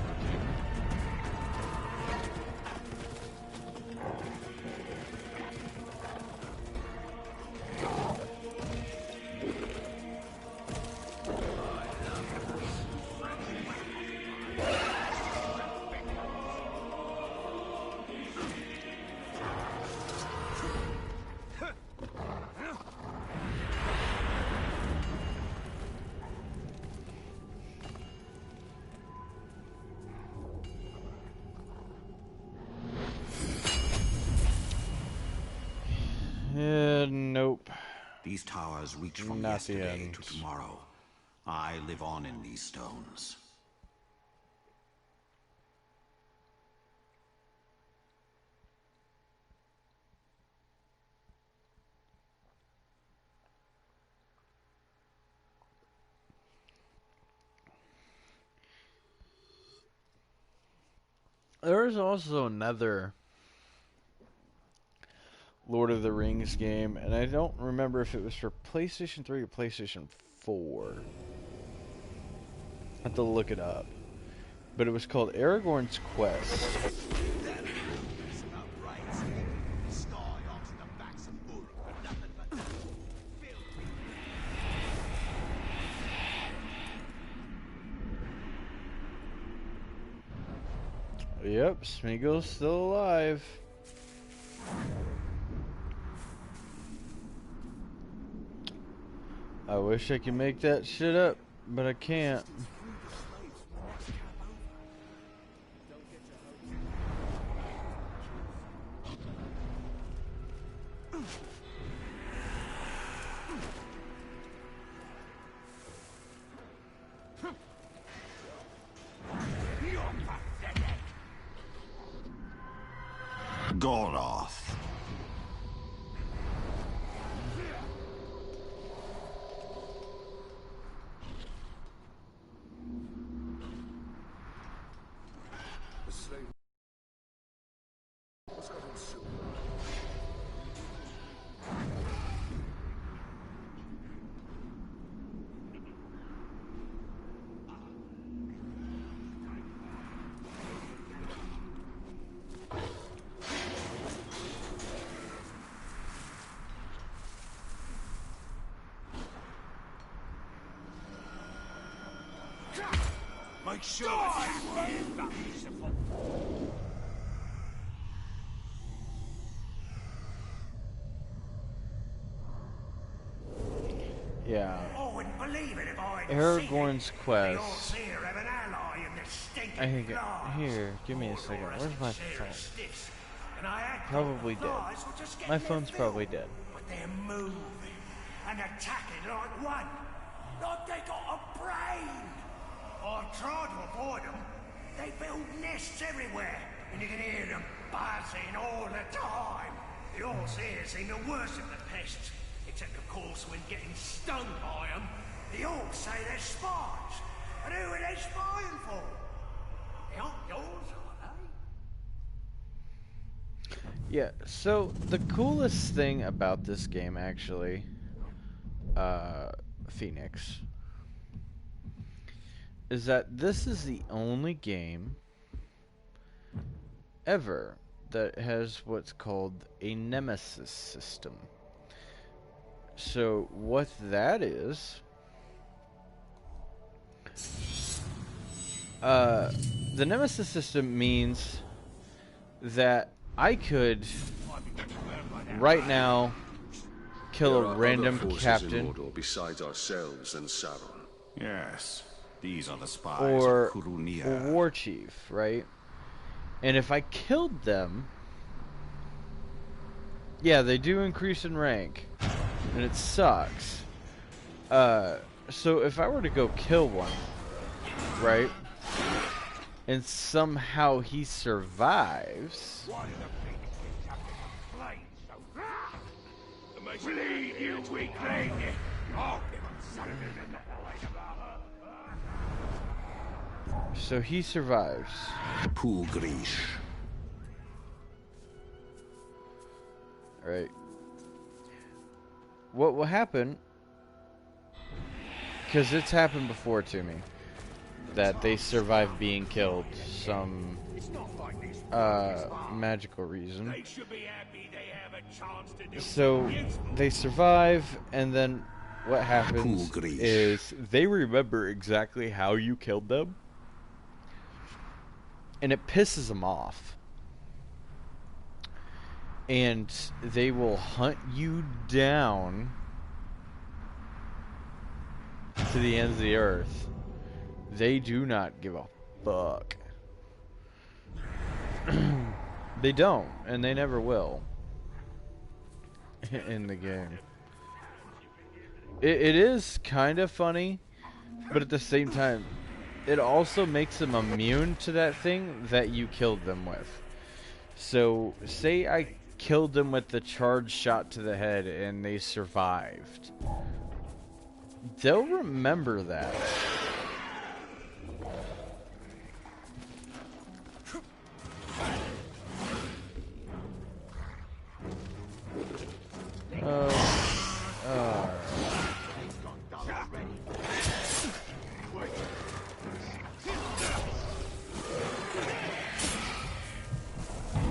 Nope.
These towers reach from
Not the
yesterday
end.
to tomorrow. I live on in these stones.
There is also another Lord of the Rings game, and I don't remember if it was for PlayStation 3 or PlayStation 4. I have to look it up. But it was called Aragorn's Quest. Yep, Smeagol's still alive. I wish I could make that shit up, but I can't.
Goroth.
The slave. What's got in soup?
Make sure the
Yeah.
I wouldn't believe it if I
Aragorn's Quest.
here have an ally in this stinking
I think
flies.
here, give me a second. Where's my phone?
And I had
Probably
thought the
dead.
flies were just getting
My
their
phone's
fill.
probably dead.
But they're moving and attacking like one. Like they got a brain. I've tried to avoid them. They build nests everywhere, and you can hear them buzzing all the time. The horse here seem to worship the pests, except of course when getting stung by them, the orcs say they're spies. And who are they spying for? They aren't yours, are they?
Yeah, so the coolest thing about this game, actually, Phoenix, is that this is the only game ever that has what's called a nemesis system. So what that is, the nemesis system means that I could right now kill a random captain
besides ourselves and Sauron.
Yes, these are the spies
or
of
a
Kurunia.
war chief, right? And if I killed them, Yeah, they do increase in rank, and it sucks. So if I were to go kill one, right, and somehow he survives,
Bleed, you weakling!
so he survives.
Pugrish.
Right. What will happen, because it's happened before to me, that they survive being killed, some magical reason. So they survive, and then what happens is they remember exactly how you killed them, and it pisses them off. And they will hunt you down to the ends of the earth. They do not give a fuck. They don't, and they never will. In the game. It is kind of funny, but at the same time, it also makes them immune to that thing that you killed them with. So, say I killed them with the charged shot to the head and they survived. They'll remember that.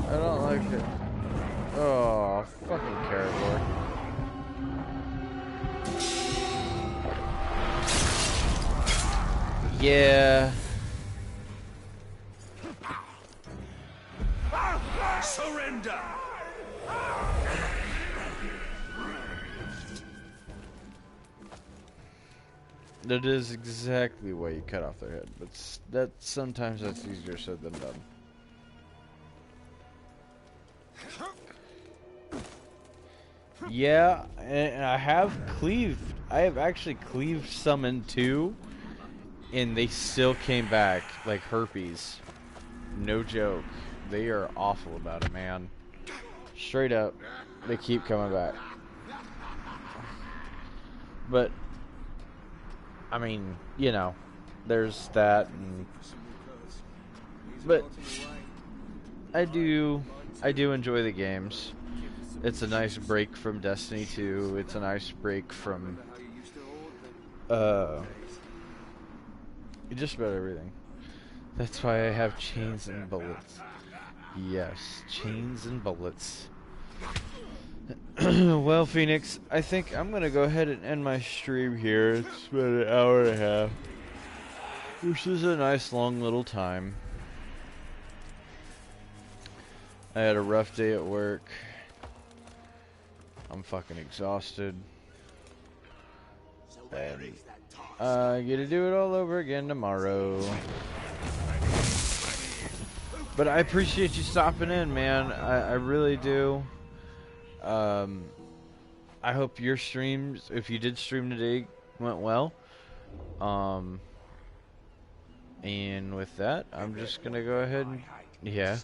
I don't like it. Oh, fucking Caragor. Yeah.
Surrender!
That is exactly why you cut off their head, but sometimes that's easier said than done. Yeah, and I have actually cleaved some in two, and they still came back like herpes. No joke. They are awful about it, man. Straight up, they keep coming back. But, I mean, you know, there's that, but I do enjoy the games. It's a nice break from Destiny 2. It's a nice break from just about everything. That's why I have chains and bullets. Yes, chains and bullets. Well, Phoenix, I think I'm gonna go ahead and end my stream here. It's been an hour and a half, which is a nice long little time. I had a rough day at work. I'm fucking exhausted. And I get to do it all over again tomorrow. But I appreciate you stopping in, man. I really do. I hope your streams, if you did stream today, went well. And with that, I'm just gonna go ahead and yeah.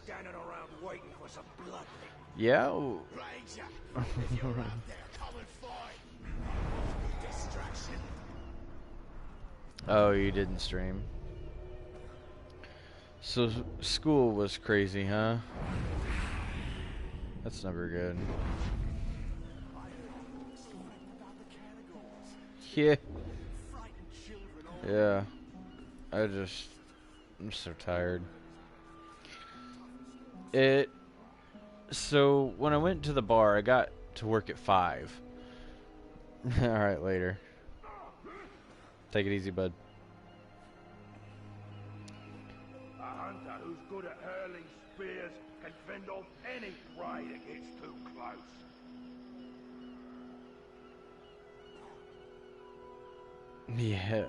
Yeah. Oh, you didn't stream. So school was crazy, huh? That's never good. Yeah. Yeah. I'm so tired. So when I went to the bar, I got to work at 5. Alright, later. Take it easy, bud.
A hunter who's good at hurling spears can fend off any prey that gets too close.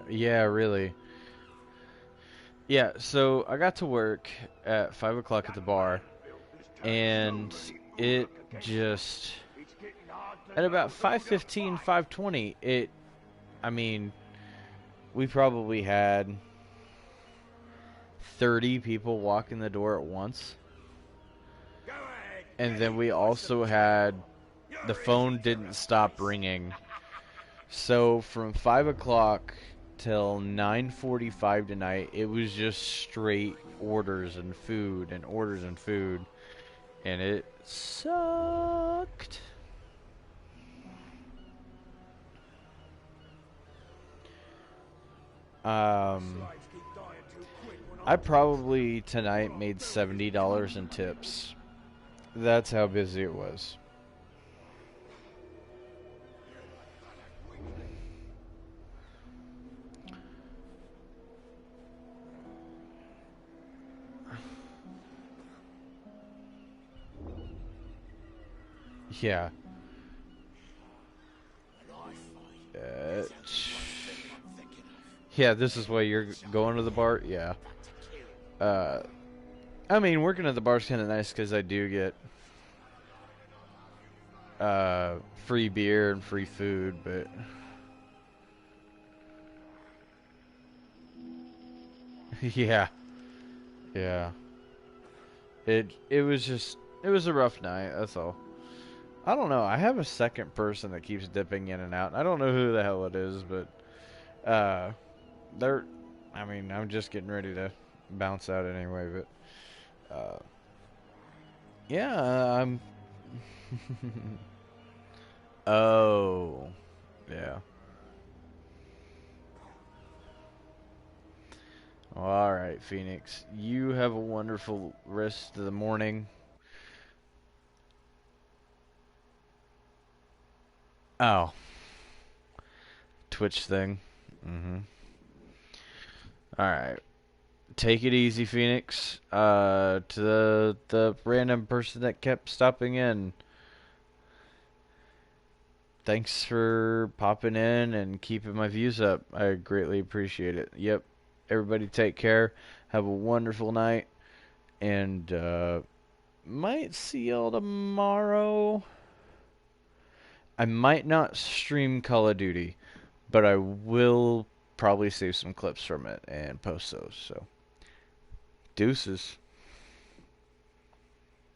Yeah, really. Yeah, so I got to work at 5 o'clock at the bar, and it just At about 5:15, 5:20, I mean, we probably had 30 people walk in the door at once. And then we also had, the phone didn't stop ringing. So from 5 o'clock till 9:45 tonight, it was just straight orders and food and orders and food. And it sucked. I probably tonight made $70 in tips. That's how busy it was. Yeah. Yeah, this is why you're going to the bar? Yeah. I mean, working at the bar is kind of nice because I do get free beer and free food, but yeah. Yeah. It was a rough night, that's all. I don't know. I have a second person that keeps dipping in and out. I don't know who the hell it is, but I mean, I'm just getting ready to bounce out anyway, but yeah, I'm oh, yeah. All right, Phoenix. You have a wonderful rest of the morning. Oh. Twitch thing. Alright. Take it easy, Phoenix. To the random person that kept stopping in. Thanks for popping in and keeping my views up. I greatly appreciate it. Yep. Everybody take care. Have a wonderful night. And might see y'all tomorrow. I might not stream Call of Duty, but I will probably save some clips from it and post those. So, deuces.